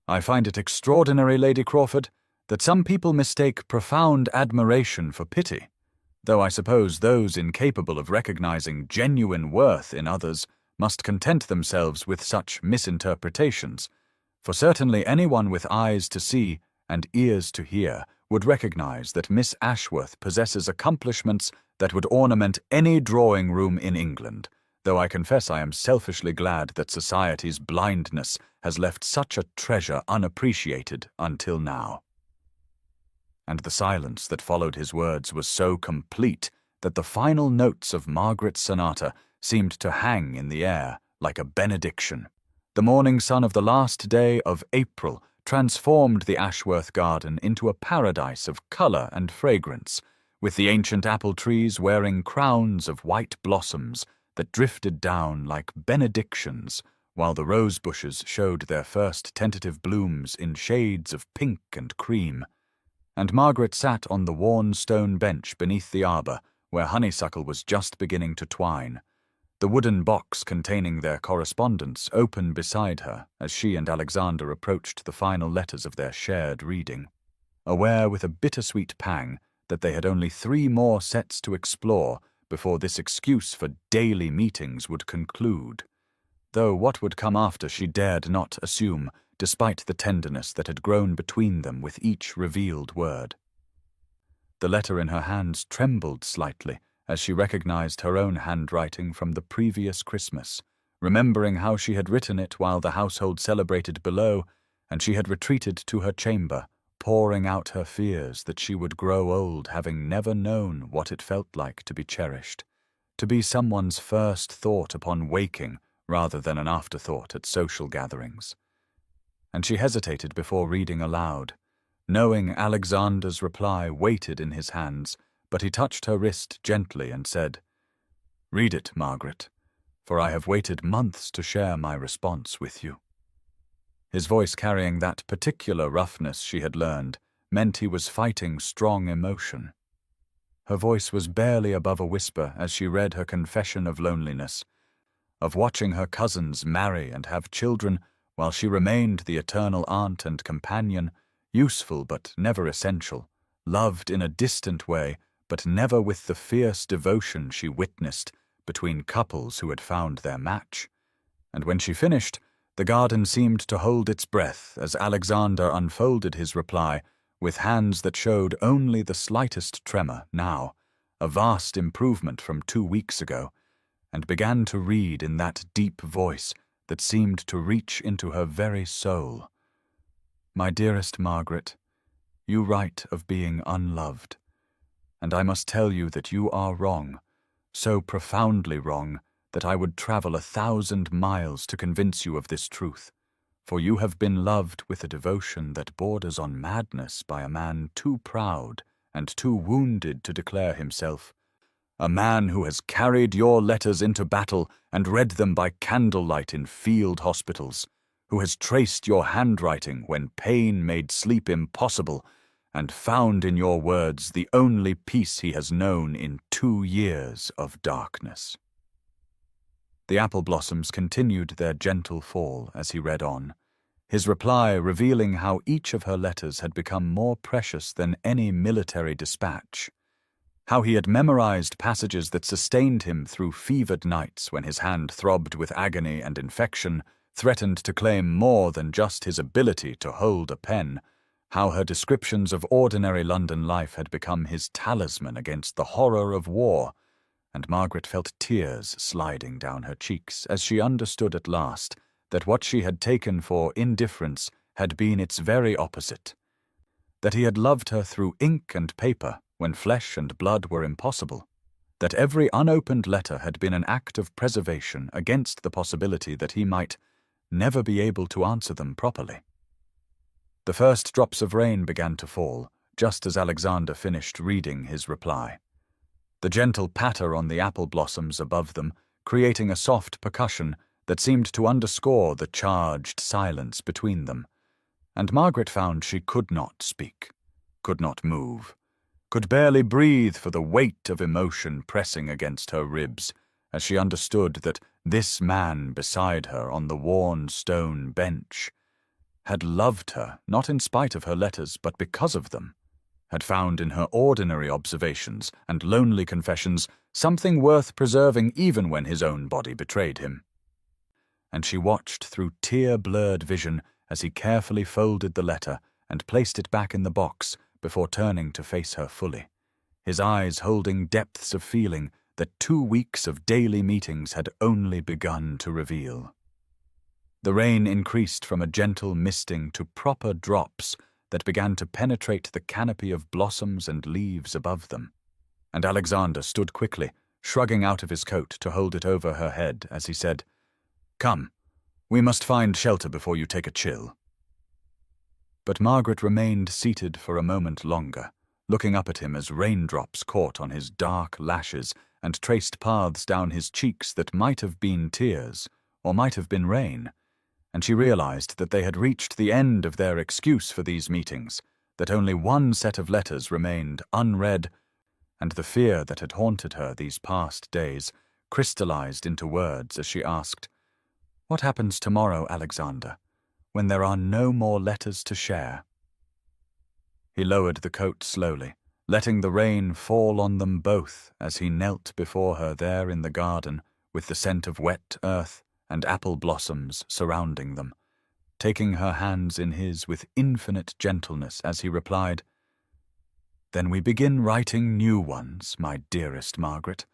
"I find it extraordinary, Lady Crawford, that some people mistake profound admiration for pity, though I suppose those incapable of recognizing genuine worth in others must content themselves with such misinterpretations, for certainly anyone with eyes to see and ears to hear would recognize that Miss Ashworth possesses accomplishments that would ornament any drawing-room in England, though I confess I am selfishly glad that society's blindness has left such a treasure unappreciated until now." And the silence that followed his words was so complete that the final notes of Margaret's sonata seemed to hang in the air like a benediction. The morning sun of the last day of April transformed the Ashworth garden into a paradise of colour and fragrance, with the ancient apple trees wearing crowns of white blossoms that drifted down like benedictions, while the rose bushes showed their first tentative blooms in shades of pink and cream. And Margaret sat on the worn stone bench beneath the arbour, where honeysuckle was just beginning to twine, the wooden box containing their correspondence open beside her as she and Alexander approached the final letters of their shared reading, aware with a bittersweet pang that they had only 3 more sets to explore before this excuse for daily meetings would conclude, though what would come after she dared not assume, despite the tenderness that had grown between them with each revealed word. The letter in her hands trembled slightly as she recognized her own handwriting from the previous Christmas, remembering how she had written it while the household celebrated below, and she had retreated to her chamber, pouring out her fears that she would grow old having never known what it felt like to be cherished, to be someone's first thought upon waking rather than an afterthought at social gatherings. And she hesitated before reading aloud, knowing Alexander's reply waited in his hands, but he touched her wrist gently and said, "Read it, Margaret, for I have waited months to share my response with you." His voice, carrying that particular roughness she had learned, meant he was fighting strong emotion. Her voice was barely above a whisper as she read her confession of loneliness, of watching her cousins marry and have children while she remained the eternal aunt and companion, useful but never essential, loved in a distant way but never with the fierce devotion she witnessed between couples who had found their match. And when she finished, the garden seemed to hold its breath as Alexander unfolded his reply with hands that showed only the slightest tremor now, a vast improvement from 2 weeks ago, and began to read in that deep voice that seemed to reach into her very soul. "My dearest Margaret, you write of being unloved, and I must tell you that you are wrong, so profoundly wrong that I would travel 1,000 miles to convince you of this truth, for you have been loved with a devotion that borders on madness by a man too proud and too wounded to declare himself, a man who has carried your letters into battle and read them by candlelight in field hospitals, who has traced your handwriting when pain made sleep impossible, and found in your words the only peace he has known in 2 years of darkness." The apple blossoms continued their gentle fall as he read on, his reply revealing how each of her letters had become more precious than any military dispatch, how he had memorized passages that sustained him through fevered nights when his hand throbbed with agony and infection, threatened to claim more than just his ability to hold a pen, how her descriptions of ordinary London life had become his talisman against the horror of war, and Margaret felt tears sliding down her cheeks as she understood at last that what she had taken for indifference had been its very opposite, that he had loved her through ink and paper when flesh and blood were impossible, that every unopened letter had been an act of preservation against the possibility that he might never be able to answer them properly. The first drops of rain began to fall, just as Alexander finished reading his reply, the gentle patter on the apple blossoms above them creating a soft percussion that seemed to underscore the charged silence between them, and Margaret found she could not speak, could not move, could barely breathe for the weight of emotion pressing against her ribs, as she understood that this man beside her on the worn stone bench had loved her not in spite of her letters but because of them, had found in her ordinary observations and lonely confessions something worth preserving even when his own body betrayed him. And she watched through tear-blurred vision as he carefully folded the letter and placed it back in the box before turning to face her fully, his eyes holding depths of feeling that 2 weeks of daily meetings had only begun to reveal. The rain increased from a gentle misting to proper drops that began to penetrate the canopy of blossoms and leaves above them, and Alexander stood quickly, shrugging out of his coat to hold it over her head as he said, "Come, we must find shelter before you take a chill." But Margaret remained seated for a moment longer, looking up at him as raindrops caught on his dark lashes and traced paths down his cheeks that might have been tears or might have been rain, and she realized that they had reached the end of their excuse for these meetings, that only one set of letters remained unread, and the fear that had haunted her these past days crystallized into words as she asked, "What happens tomorrow, Alexander, when there are no more letters to share?" He lowered the coat slowly, letting the rain fall on them both as he knelt before her there in the garden with the scent of wet earth and apple blossoms surrounding them, taking her hands in his with infinite gentleness as he replied, "Then we begin writing new ones, my dearest Margaret,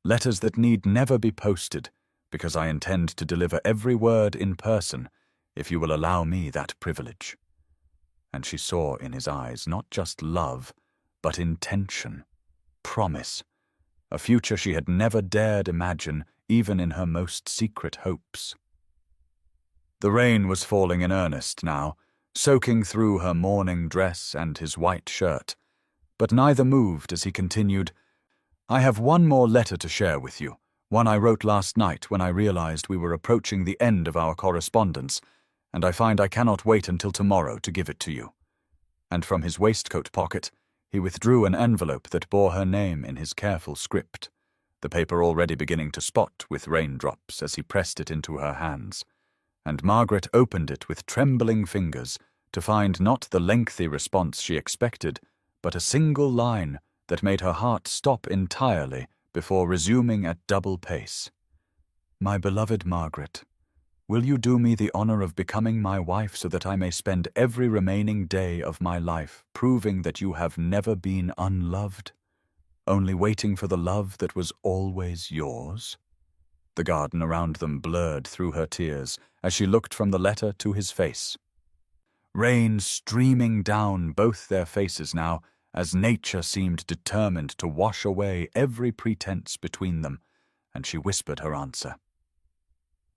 letters that need never be posted, because I intend to deliver every word in person, if you will allow me that privilege." And she saw in his eyes not just love, but intention, promise, a future she had never dared imagine, even in her most secret hopes. The rain was falling in earnest now, soaking through her mourning dress and his white shirt, but neither moved as he continued, "I have one more letter to share with you, one I wrote last night when I realized we were approaching the end of our correspondence, and I find I cannot wait until tomorrow to give it to you." And from his waistcoat pocket, he withdrew an envelope that bore her name in his careful script, the paper already beginning to spot with raindrops as he pressed it into her hands. And Margaret opened it with trembling fingers to find not the lengthy response she expected, but a single line that made her heart stop entirely before resuming at double pace. "My beloved Margaret, will you do me the honor of becoming my wife so that I may spend every remaining day of my life proving that you have never been unloved, only waiting for the love that was always yours?" The garden around them blurred through her tears as she looked from the letter to his face. Rain streaming down both their faces now, as nature seemed determined to wash away every pretense between them, and she whispered her answer.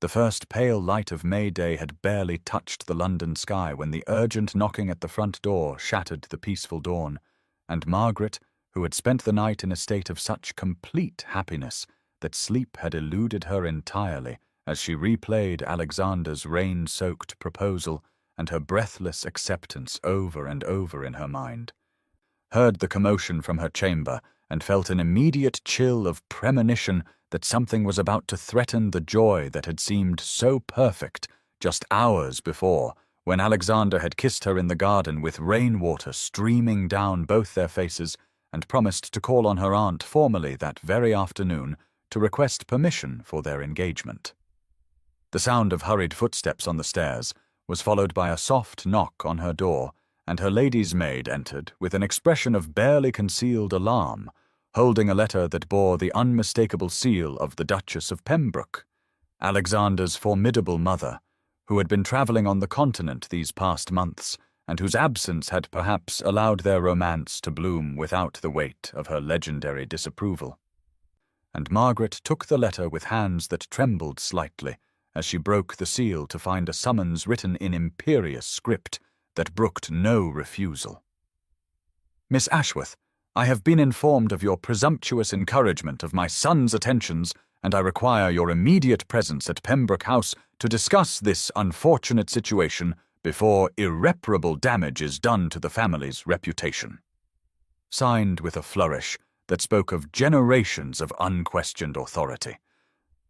The first pale light of May Day had barely touched the London sky when the urgent knocking at the front door shattered the peaceful dawn, and Margaret, who had spent the night in a state of such complete happiness that sleep had eluded her entirely as she replayed Alexander's rain-soaked proposal and her breathless acceptance over and over in her mind, heard the commotion from her chamber and felt an immediate chill of premonition that something was about to threaten the joy that had seemed so perfect just hours before, when Alexander had kissed her in the garden with rainwater streaming down both their faces and promised to call on her aunt formally that very afternoon to request permission for their engagement. The sound of hurried footsteps on the stairs was followed by a soft knock on her door, and her lady's maid entered with an expression of barely concealed alarm, holding a letter that bore the unmistakable seal of the Duchess of Pembroke, Alexander's formidable mother, who had been travelling on the continent these past months, and whose absence had perhaps allowed their romance to bloom without the weight of her legendary disapproval. And Margaret took the letter with hands that trembled slightly as she broke the seal to find a summons written in imperious script that brooked no refusal. "Miss Ashworth, I have been informed of your presumptuous encouragement of my son's attentions, and I require your immediate presence at Pembroke House to discuss this unfortunate situation before irreparable damage is done to the family's reputation." Signed with a flourish that spoke of generations of unquestioned authority.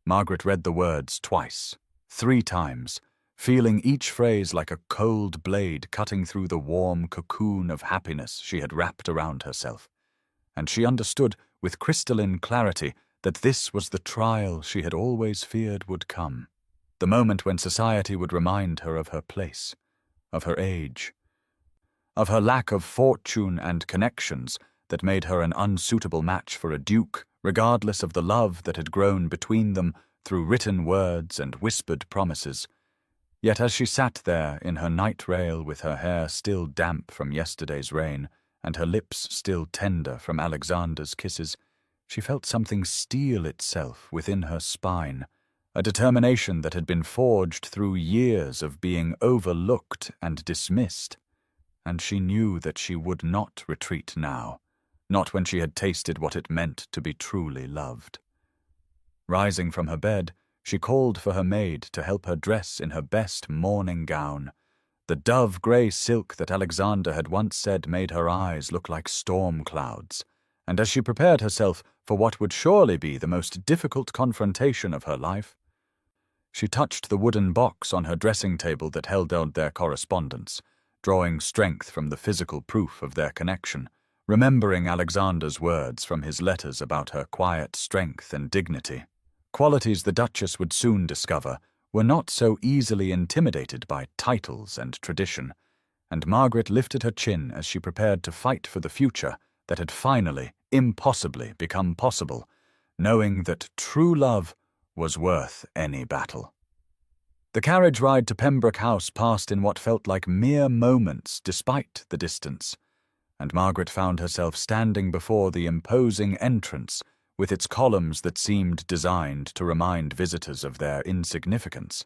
Margaret read the words twice, 3 times, feeling each phrase like a cold blade cutting through the warm cocoon of happiness she had wrapped around herself. And she understood with crystalline clarity that this was the trial she had always feared would come, the moment when society would remind her of her place, of her age, of her lack of fortune and connections that made her an unsuitable match for a duke, regardless of the love that had grown between them through written words and whispered promises. Yet as she sat there in her night rail with her hair still damp from yesterday's rain and her lips still tender from Alexander's kisses, she felt something steel itself within her spine, a determination that had been forged through years of being overlooked and dismissed. And she knew that she would not retreat now, not when she had tasted what it meant to be truly loved. Rising from her bed, she called for her maid to help her dress in her best morning gown, the dove-grey silk that Alexander had once said made her eyes look like storm clouds, and as she prepared herself for what would surely be the most difficult confrontation of her life, she touched the wooden box on her dressing table that held out their correspondence, drawing strength from the physical proof of their connection, remembering Alexander's words from his letters about her quiet strength and dignity. Qualities the Duchess would soon discover were not so easily intimidated by titles and tradition, and Margaret lifted her chin as she prepared to fight for the future that had finally, impossibly, become possible, knowing that true love was worth any battle. The carriage ride to Pembroke House passed in what felt like mere moments despite the distance, and Margaret found herself standing before the imposing entrance with its columns that seemed designed to remind visitors of their insignificance.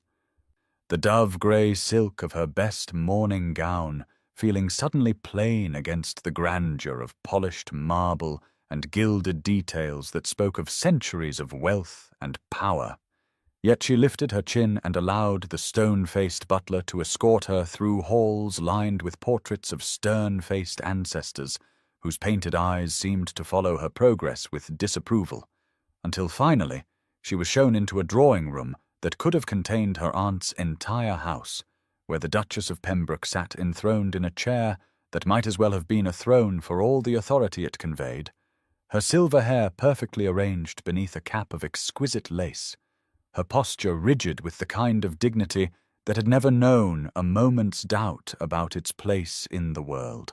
The dove-grey silk of her best morning gown feeling suddenly plain against the grandeur of polished marble and gilded details that spoke of centuries of wealth and power. Yet she lifted her chin and allowed the stone-faced butler to escort her through halls lined with portraits of stern-faced ancestors, whose painted eyes seemed to follow her progress with disapproval, until finally she was shown into a drawing-room that could have contained her aunt's entire house, where the Duchess of Pembroke sat enthroned in a chair that might as well have been a throne for all the authority it conveyed, her silver hair perfectly arranged beneath a cap of exquisite lace, her posture rigid with the kind of dignity that had never known a moment's doubt about its place in the world.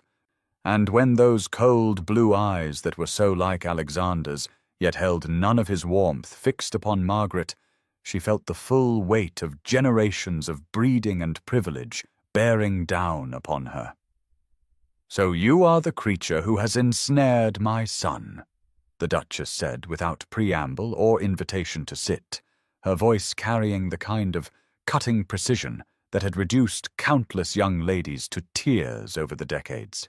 And when those cold blue eyes that were so like Alexander's, yet held none of his warmth, fixed upon Margaret, she felt the full weight of generations of breeding and privilege bearing down upon her. "So you are the creature who has ensnared my son," the Duchess said without preamble or invitation to sit, her voice carrying the kind of cutting precision that had reduced countless young ladies to tears over the decades.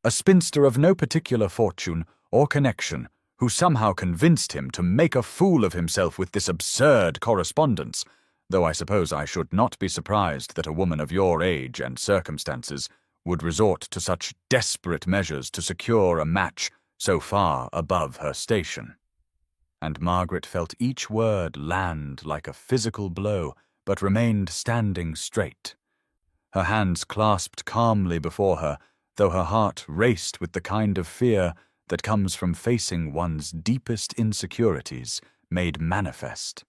"A spinster of no particular fortune or connection who somehow convinced him to make a fool of himself with this absurd correspondence, though I suppose I should not be surprised that a woman of your age and circumstances would resort to such desperate measures to secure a match so far above her station." And Margaret felt each word land like a physical blow, but remained standing straight. Her hands clasped calmly before her, though her heart raced with the kind of fear that comes from facing one's deepest insecurities made manifest.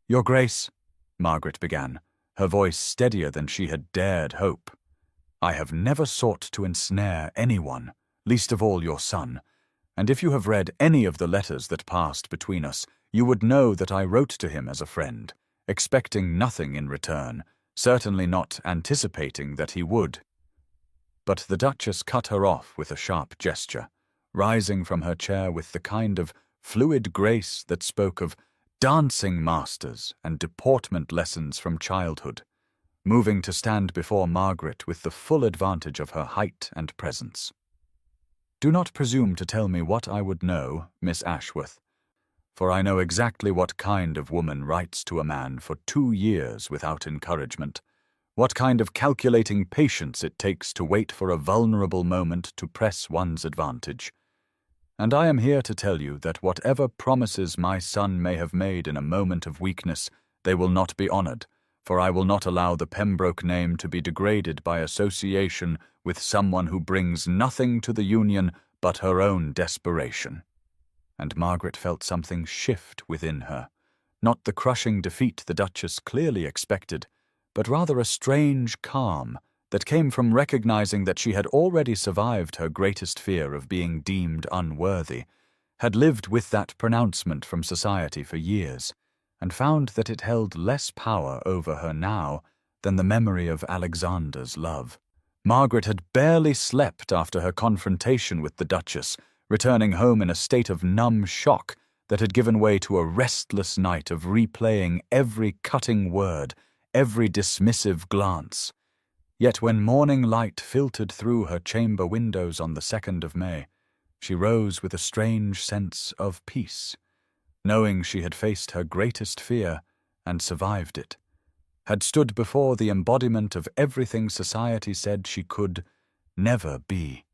"Your Grace," Margaret began, her voice steadier than she had dared hope, "I have never sought to ensnare anyone, least of all your son, and if you have read any of the letters that passed between us, you would know that I wrote to him as a friend, expecting nothing in return, certainly not anticipating that he would." But the Duchess cut her off with a sharp gesture, rising from her chair with the kind of fluid grace that spoke of dancing masters and deportment lessons from childhood, moving to stand before Margaret with the full advantage of her height and presence. "Do not presume to tell me what I would know, Miss Ashworth, for I know exactly what kind of woman writes to a man for 2 years without encouragement, what kind of calculating patience it takes to wait for a vulnerable moment to press one's advantage. And I am here to tell you that whatever promises my son may have made in a moment of weakness, they will not be honored, for I will not allow the Pembroke name to be degraded by association with someone who brings nothing to the union but her own desperation." And Margaret felt something shift within her, not the crushing defeat the Duchess clearly expected, but rather a strange calm that came from recognizing that she had already survived her greatest fear of being deemed unworthy, had lived with that pronouncement from society for years, and found that it held less power over her now than the memory of Alexander's love. Margaret had barely slept after her confrontation with the Duchess, returning home in a state of numb shock that had given way to a restless night of replaying every cutting word, every dismissive glance. Yet when morning light filtered through her chamber windows on the 2nd of May, she rose with a strange sense of peace, knowing she had faced her greatest fear and survived it, had stood before the embodiment of everything society said she could never be,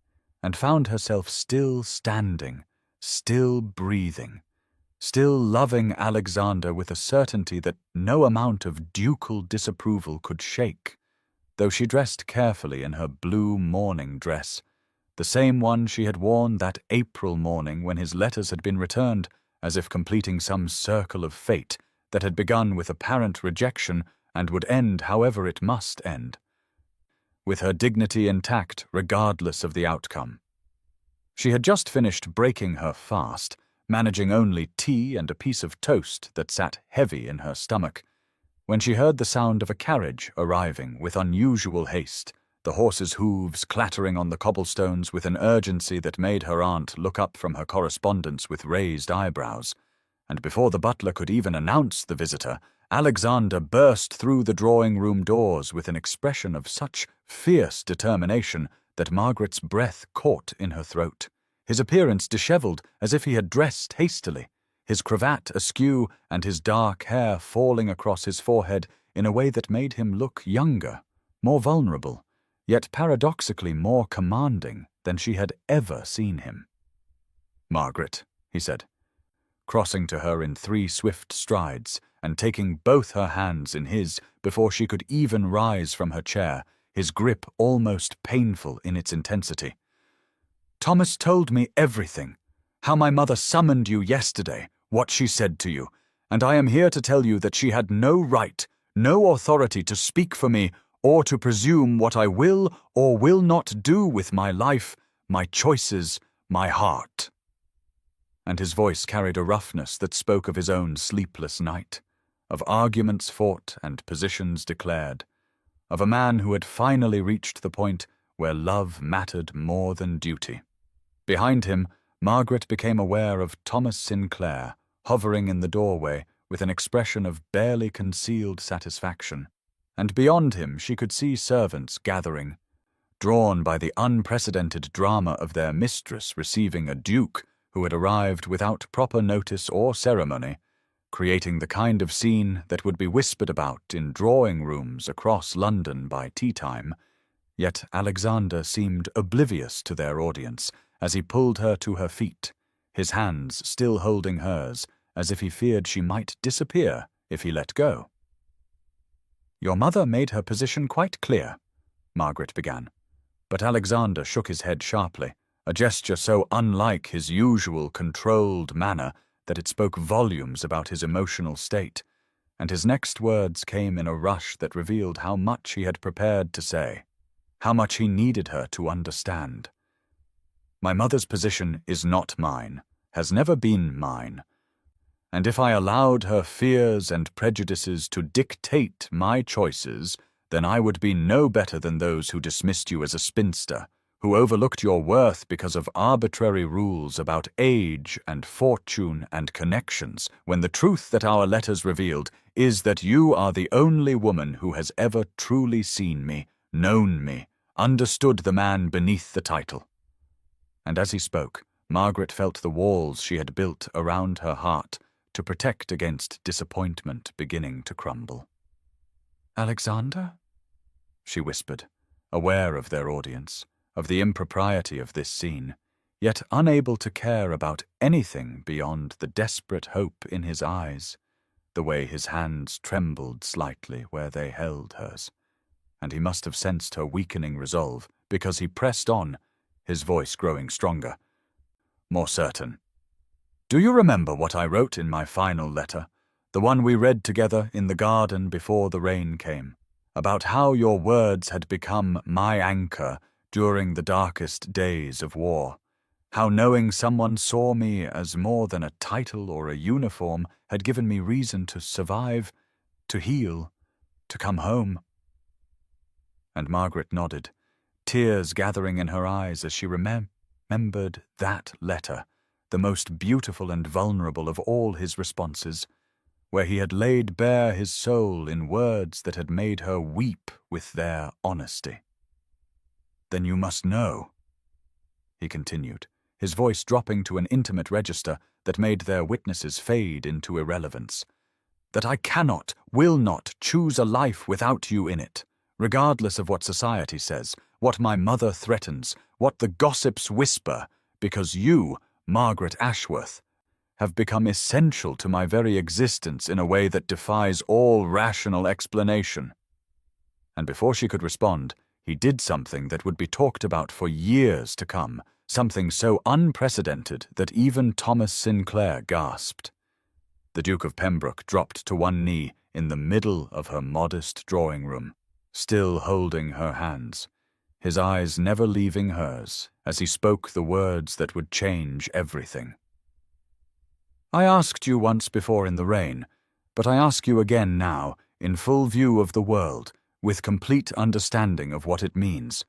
and found herself still standing, still breathing, still loving Alexander with a certainty that no amount of ducal disapproval could shake, though she dressed carefully in her blue morning dress, the same one she had worn that April morning when his letters had been returned, as if completing some circle of fate that had begun with apparent rejection and would end however it must end, with her dignity intact regardless of the outcome. She had just finished breaking her fast, managing only tea and a piece of toast that sat heavy in her stomach, when she heard the sound of a carriage arriving with unusual haste, the horse's hooves clattering on the cobblestones with an urgency that made her aunt look up from her correspondence with raised eyebrows. And before the butler could even announce the visitor, Alexander burst through the drawing-room doors with an expression of such fierce determination that Margaret's breath caught in her throat. His appearance dishevelled as if he had dressed hastily, his cravat askew and his dark hair falling across his forehead in a way that made him look younger, more vulnerable, yet paradoxically more commanding than she had ever seen him. "Margaret," he said, crossing to her in 3 swift strides and taking both her hands in his before she could even rise from her chair, his grip almost painful in its intensity. "Thomas told me everything, how my mother summoned you yesterday, what she said to you, and I am here to tell you that she had no right, no authority to speak for me or to presume what I will or will not do with my life, my choices, my heart." And his voice carried a roughness that spoke of his own sleepless night, of arguments fought and positions declared, of a man who had finally reached the point where love mattered more than duty. Behind him, Margaret became aware of Thomas Sinclair, hovering in the doorway with an expression of barely concealed satisfaction, and beyond him she could see servants gathering, drawn by the unprecedented drama of their mistress receiving a duke who had arrived without proper notice or ceremony, creating the kind of scene that would be whispered about in drawing-rooms across London by tea-time. Yet Alexander seemed oblivious to their audience as he pulled her to her feet, his hands still holding hers, as if he feared she might disappear if he let go. "Your mother made her position quite clear," Margaret began, but Alexander shook his head sharply, a gesture so unlike his usual controlled manner that it spoke volumes about his emotional state, and his next words came in a rush that revealed how much he had prepared to say, how much he needed her to understand. "My mother's position is not mine, has never been mine, and if I allowed her fears and prejudices to dictate my choices, then I would be no better than those who dismissed you as a spinster, who overlooked your worth because of arbitrary rules about age and fortune and connections, when the truth that our letters revealed is that you are the only woman who has ever truly seen me, known me, understood the man beneath the title." And as he spoke, Margaret felt the walls she had built around her heart to protect against disappointment beginning to crumble. "Alexander?" she whispered, aware of their audience, of the impropriety of this scene, yet unable to care about anything beyond the desperate hope in his eyes, the way his hands trembled slightly where they held hers, and he must have sensed her weakening resolve because he pressed on, his voice growing stronger, more certain. "Do you remember what I wrote in my final letter, the one we read together in the garden before the rain came, about how your words had become my anchor during the darkest days of war, how knowing someone saw me as more than a title or a uniform had given me reason to survive, to heal, to come home?" And Margaret nodded, tears gathering in her eyes as she remembered that letter, the most beautiful and vulnerable of all his responses, where he had laid bare his soul in words that had made her weep with their honesty. "Then you must know," he continued, his voice dropping to an intimate register that made their witnesses fade into irrelevance, "that I cannot, will not choose a life without you in it, regardless of what society says, what my mother threatens, what the gossips whisper, because you, Margaret Ashworth, have become essential to my very existence in a way that defies all rational explanation." And before she could respond, he did something that would be talked about for years to come, something so unprecedented that even Thomas Sinclair gasped. The Duke of Pembroke dropped to one knee in the middle of her modest drawing-room, still holding her hands, his eyes never leaving hers as he spoke the words that would change everything. "I asked you once before in the rain, but I ask you again now, in full view of the world, with complete understanding of what it means.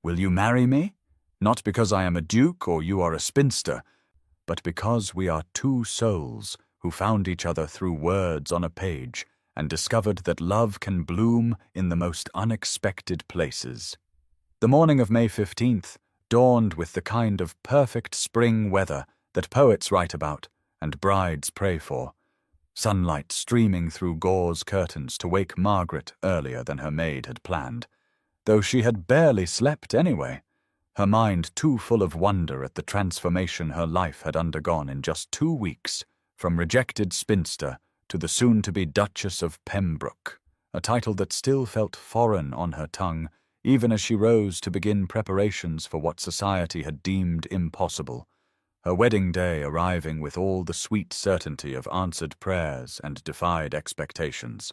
Will you marry me? Not because I am a duke or you are a spinster, but because we are two souls who found each other through words on a page and discovered that love can bloom in the most unexpected places. The morning of May 15th dawned with the kind of perfect spring weather that poets write about and brides pray for, sunlight streaming through gauze curtains to wake Margaret earlier than her maid had planned, though she had barely slept anyway, her mind too full of wonder at the transformation her life had undergone in just 2 weeks, from rejected spinster to the soon-to-be Duchess of Pembroke, a title that still felt foreign on her tongue, even as she rose to begin preparations for what society had deemed impossible, her wedding day arriving with all the sweet certainty of answered prayers and defied expectations.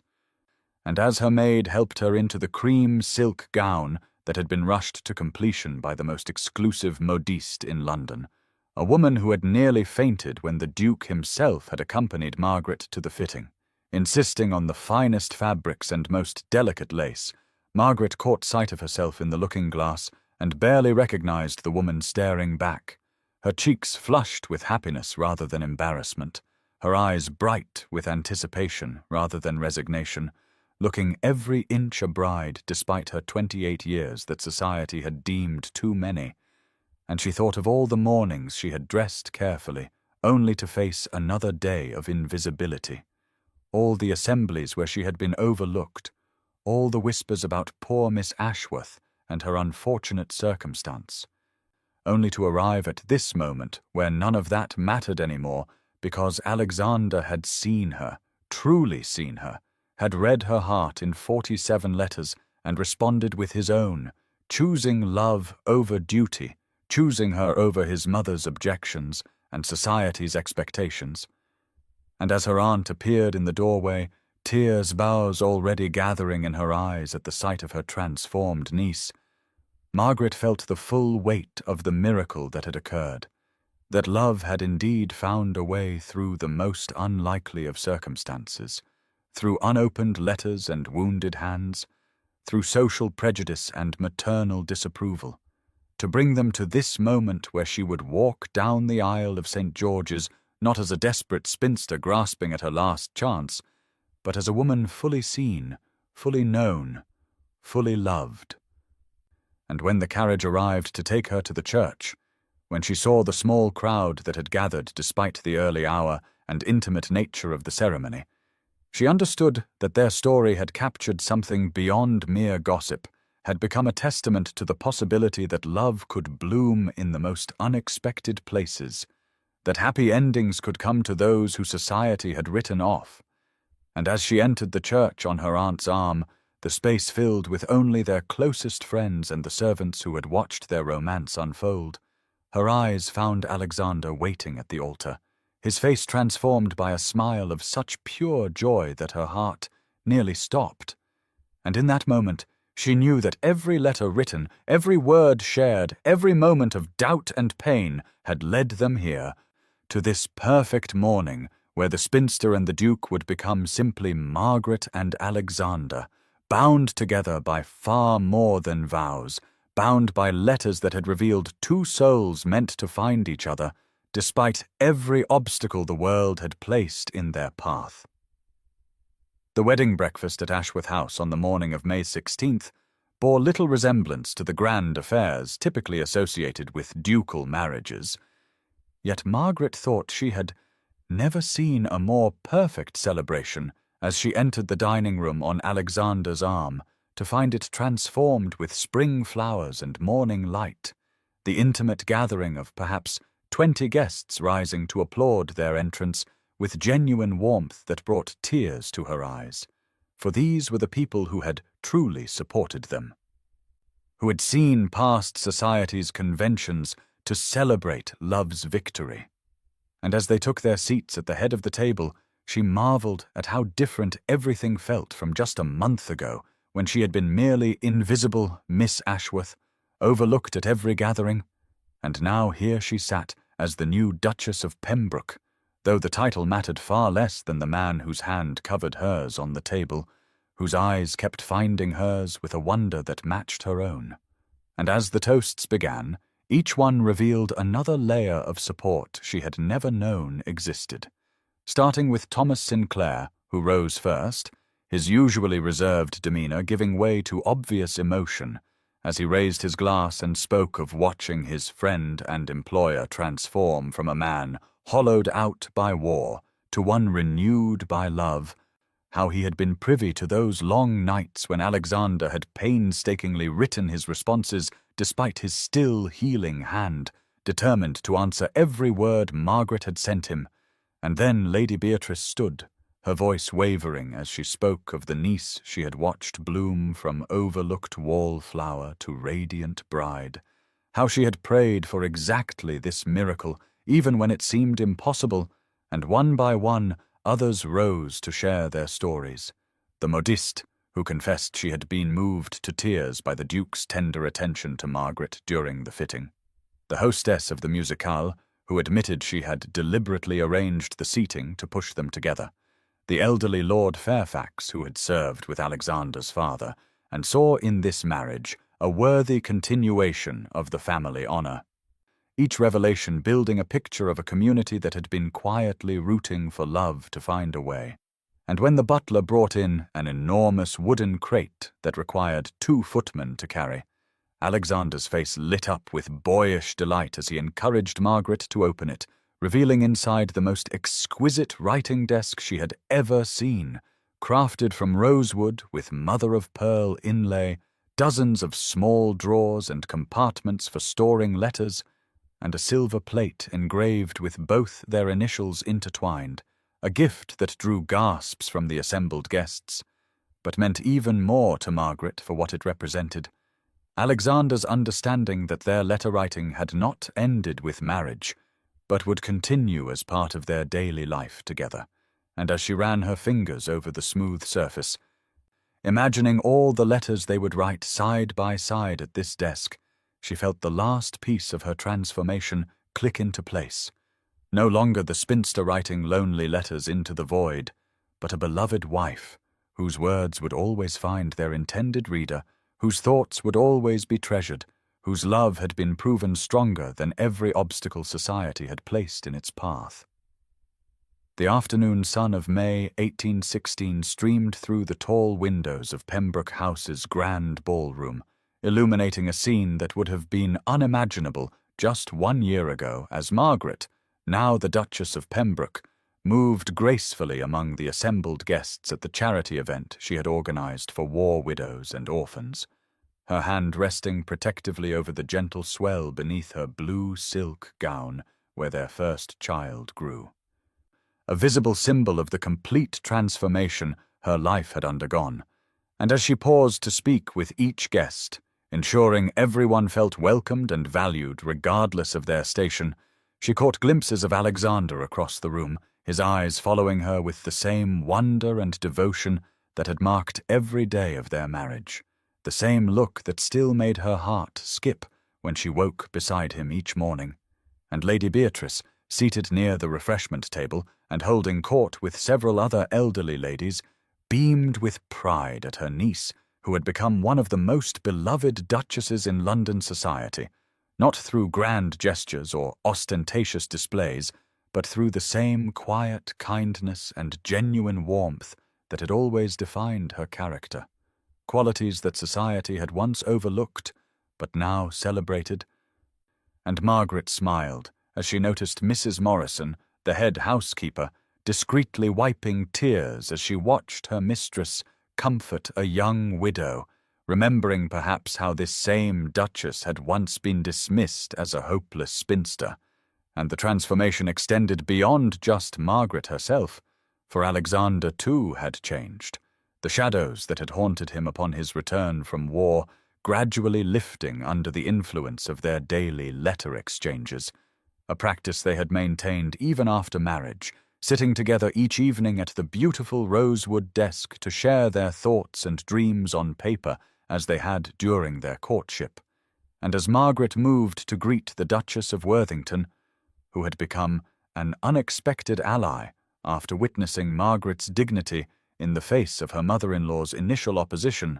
And as her maid helped her into the cream silk gown that had been rushed to completion by the most exclusive modiste in London, a woman who had nearly fainted when the Duke himself had accompanied Margaret to the fitting, insisting on the finest fabrics and most delicate lace, Margaret caught sight of herself in the looking-glass and barely recognized the woman staring back, her cheeks flushed with happiness rather than embarrassment, her eyes bright with anticipation rather than resignation, looking every inch a bride despite her 28 years that society had deemed too many. And she thought of all the mornings she had dressed carefully, only to face another day of invisibility, all the assemblies where she had been overlooked, all the whispers about poor Miss Ashworth and her unfortunate circumstance, only to arrive at this moment where none of that mattered anymore because Alexander had seen her, truly seen her, had read her heart in 47 letters and responded with his own, choosing love over duty, choosing her over his mother's objections and society's expectations. And as her aunt appeared in the doorway, tears bows already gathering in her eyes at the sight of her transformed niece, Margaret felt the full weight of the miracle that had occurred, that love had indeed found a way through the most unlikely of circumstances, through unopened letters and wounded hands, through social prejudice and maternal disapproval, to bring them to this moment where she would walk down the aisle of St. George's not as a desperate spinster grasping at her last chance, but as a woman fully seen, fully known, fully loved. And when the carriage arrived to take her to the church, when she saw the small crowd that had gathered despite the early hour and intimate nature of the ceremony, she understood that their story had captured something beyond mere gossip, had become a testament to the possibility that love could bloom in the most unexpected places, that happy endings could come to those who society had written off. And as she entered the church on her aunt's arm, the space filled with only their closest friends and the servants who had watched their romance unfold, her eyes found Alexander waiting at the altar, his face transformed by a smile of such pure joy that her heart nearly stopped. And in that moment, she knew that every letter written, every word shared, every moment of doubt and pain had led them here, to this perfect morning where the spinster and the Duke would become simply Margaret and Alexander, bound together by far more than vows, bound by letters that had revealed two souls meant to find each other, despite every obstacle the world had placed in their path. The wedding breakfast at Ashworth House on the morning of May 16th bore little resemblance to the grand affairs typically associated with ducal marriages, yet Margaret thought she had never seen a more perfect celebration as she entered the dining room on Alexander's arm to find it transformed with spring flowers and morning light, the intimate gathering of perhaps 20 guests rising to applaud their entrance with genuine warmth that brought tears to her eyes, for these were the people who had truly supported them, who had seen past society's conventions to celebrate love's victory. And as they took their seats at the head of the table, she marveled at how different everything felt from just a month ago, when she had been merely invisible Miss Ashworth, overlooked at every gathering, and now here she sat as the new Duchess of Pembroke, though the title mattered far less than the man whose hand covered hers on the table, whose eyes kept finding hers with a wonder that matched her own. And as the toasts began, each one revealed another layer of support she had never known existed. Starting with Thomas Sinclair, who rose first, his usually reserved demeanor giving way to obvious emotion as he raised his glass and spoke of watching his friend and employer transform from a man hollowed out by war to one renewed by love, how he had been privy to those long nights when Alexander had painstakingly written his responses despite his still healing hand, determined to answer every word Margaret had sent him. And then Lady Beatrice stood, her voice wavering as she spoke of the niece she had watched bloom from overlooked wallflower to radiant bride, how she had prayed for exactly this miracle, even when it seemed impossible, and one by one others rose to share their stories. The modiste, who confessed she had been moved to tears by the Duke's tender attention to Margaret during the fitting. The hostess of the musicale, who admitted she had deliberately arranged the seating to push them together. The elderly Lord Fairfax, who had served with Alexander's father, and saw in this marriage a worthy continuation of the family honour. Each revelation building a picture of a community that had been quietly rooting for love to find a way. And when the butler brought in an enormous wooden crate that required 2 footmen to carry, Alexander's face lit up with boyish delight as he encouraged Margaret to open it, revealing inside the most exquisite writing desk she had ever seen, crafted from rosewood with mother-of-pearl inlay, dozens of small drawers and compartments for storing letters, and a silver plate engraved with both their initials intertwined, a gift that drew gasps from the assembled guests, but meant even more to Margaret for what it represented. Alexander's understanding that their letter-writing had not ended with marriage, but would continue as part of their daily life together, and as she ran her fingers over the smooth surface, imagining all the letters they would write side by side at this desk, she felt the last piece of her transformation click into place. No longer the spinster writing lonely letters into the void, but a beloved wife, whose words would always find their intended reader, whose thoughts would always be treasured, whose love had been proven stronger than every obstacle society had placed in its path. The afternoon sun of May 1816 streamed through the tall windows of Pembroke House's grand ballroom, illuminating a scene that would have been unimaginable just 1 year ago as Margaret, now the Duchess of Pembroke, moved gracefully among the assembled guests at the charity event she had organized for war widows and orphans, her hand resting protectively over the gentle swell beneath her blue silk gown where their first child grew. A visible symbol of the complete transformation her life had undergone, and as she paused to speak with each guest, ensuring everyone felt welcomed and valued regardless of their station, she caught glimpses of Alexander across the room, his eyes following her with the same wonder and devotion that had marked every day of their marriage, the same look that still made her heart skip when she woke beside him each morning. And Lady Beatrice, seated near the refreshment table and holding court with several other elderly ladies, beamed with pride at her niece, who had become one of the most beloved duchesses in London society, not through grand gestures or ostentatious displays, but through the same quiet kindness and genuine warmth that had always defined her character, qualities that society had once overlooked, but now celebrated. And Margaret smiled as she noticed Mrs. Morrison, the head housekeeper, discreetly wiping tears as she watched her mistress comfort a young widow, remembering perhaps how this same duchess had once been dismissed as a hopeless spinster. And the transformation extended beyond just Margaret herself, for Alexander too had changed, the shadows that had haunted him upon his return from war gradually lifting under the influence of their daily letter exchanges, a practice they had maintained even after marriage, sitting together each evening at the beautiful rosewood desk to share their thoughts and dreams on paper as they had during their courtship. And as Margaret moved to greet the Duchess of Worthington, who had become an unexpected ally after witnessing Margaret's dignity in the face of her mother-in-law's initial opposition,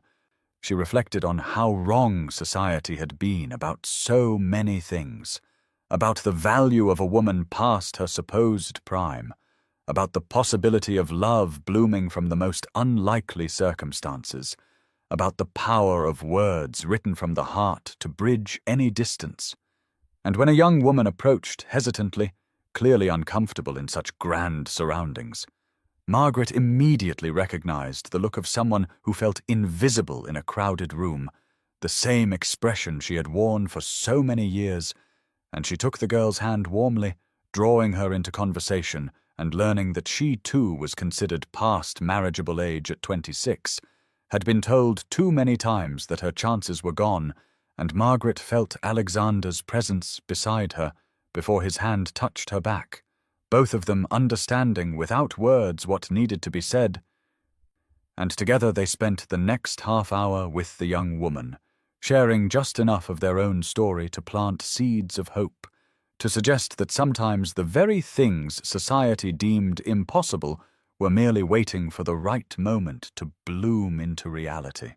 she reflected on how wrong society had been about so many things, about the value of a woman past her supposed prime, about the possibility of love blooming from the most unlikely circumstances, about the power of words written from the heart to bridge any distance. And when a young woman approached hesitantly, clearly uncomfortable in such grand surroundings, Margaret immediately recognized the look of someone who felt invisible in a crowded room, the same expression she had worn for so many years, and she took the girl's hand warmly, drawing her into conversation and learning that she too was considered past marriageable age at 26, had been told too many times that her chances were gone, and Margaret felt Alexander's presence beside her before his hand touched her back, both of them understanding without words what needed to be said. And together they spent the next half hour with the young woman, sharing just enough of their own story to plant seeds of hope, to suggest that sometimes the very things society deemed impossible were merely waiting for the right moment to bloom into reality.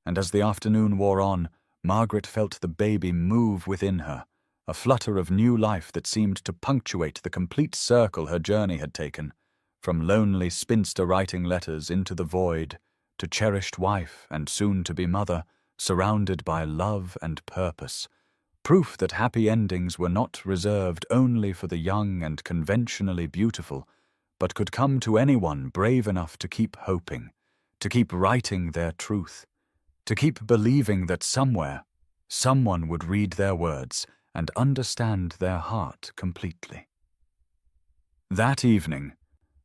And as the afternoon wore on, Margaret felt the baby move within her, a flutter of new life that seemed to punctuate the complete circle her journey had taken, from lonely spinster writing letters into the void, to cherished wife and soon-to-be mother, surrounded by love and purpose, proof that happy endings were not reserved only for the young and conventionally beautiful, but could come to anyone brave enough to keep hoping, to keep writing their truth, to keep believing that somewhere, someone would read their words and understand their heart completely. That evening,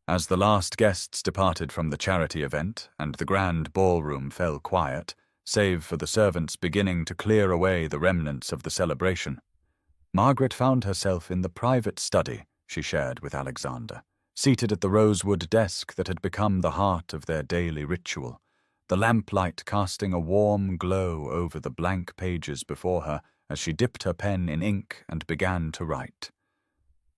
as the last guests departed from the charity event and the grand ballroom fell quiet, save for the servants beginning to clear away the remnants of the celebration, Margaret found herself in the private study she shared with Alexander, seated at the rosewood desk that had become the heart of their daily ritual, the lamplight casting a warm glow over the blank pages before her as she dipped her pen in ink and began to write.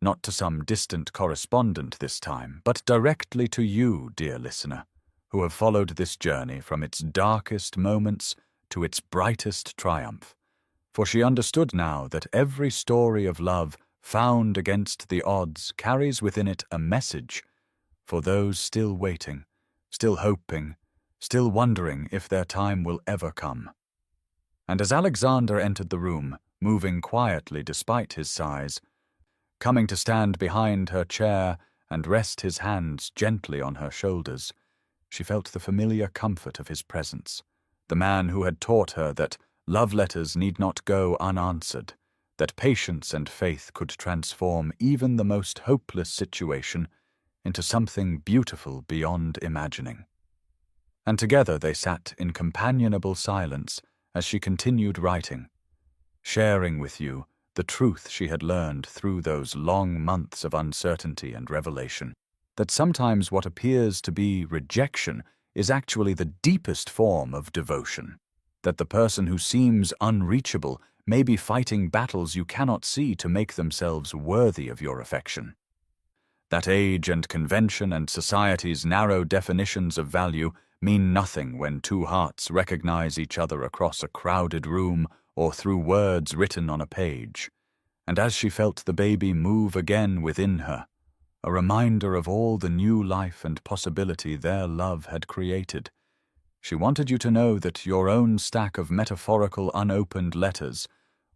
Not to some distant correspondent this time, but directly to you, dear listener, who have followed this journey from its darkest moments to its brightest triumph. For she understood now that every story of love found against the odds carries within it a message for those still waiting, still hoping, still wondering if their time will ever come. And as Alexander entered the room, moving quietly despite his size, coming to stand behind her chair and rest his hands gently on her shoulders, she felt the familiar comfort of his presence, the man who had taught her that love letters need not go unanswered, that patience and faith could transform even the most hopeless situation into something beautiful beyond imagining. And together they sat in companionable silence as she continued writing, sharing with you the truth she had learned through those long months of uncertainty and revelation, that sometimes what appears to be rejection is actually the deepest form of devotion, that the person who seems unreachable may be fighting battles you cannot see to make themselves worthy of your affection, that age and convention and society's narrow definitions of value mean nothing when two hearts recognize each other across a crowded room or through words written on a page. And as she felt the baby move again within her, a reminder of all the new life and possibility their love had created, she wanted you to know that your own stack of metaphorical unopened letters,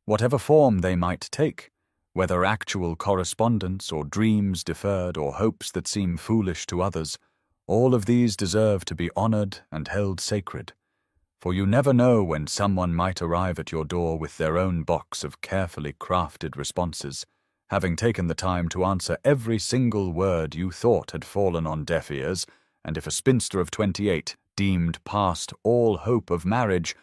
whatever form they might take, whether actual correspondence or dreams deferred or hopes that seem foolish to others, all of these deserve to be honored and held sacred, for you never know when someone might arrive at your door with their own box of carefully crafted responses, having taken the time to answer every single word you thought had fallen on deaf ears, and if a spinster of 28, deemed past all hope of marriage,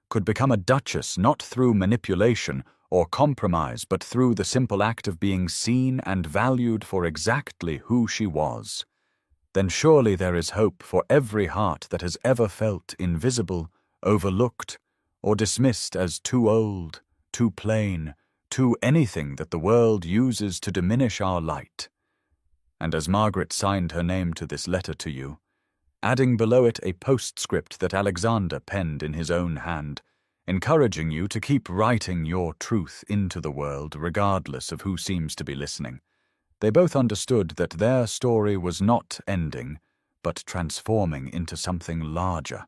could become a duchess not through manipulation or compromise but through the simple act of being seen and valued for exactly who she was, then surely there is hope for every heart that has ever felt invisible, overlooked, or dismissed as too old, too plain, too anything that the world uses to diminish our light. And as Margaret signed her name to this letter to you, adding below it a postscript that Alexander penned in his own hand, encouraging you to keep writing your truth into the world regardless of who seems to be listening. They both understood that their story was not ending, but transforming into something larger,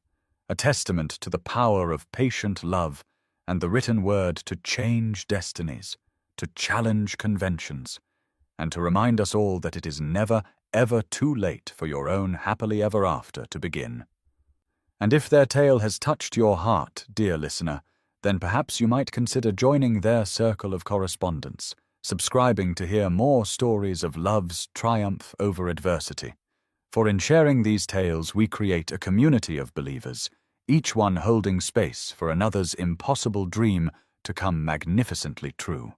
a testament to the power of patient love and the written word to change destinies, to challenge conventions, and to remind us all that it is never, ever too late for your own happily ever after to begin. And if their tale has touched your heart, dear listener, then perhaps you might consider joining their circle of correspondence, subscribing to hear more stories of love's triumph over adversity. For in sharing these tales, we create a community of believers, each one holding space for another's impossible dream to come magnificently true.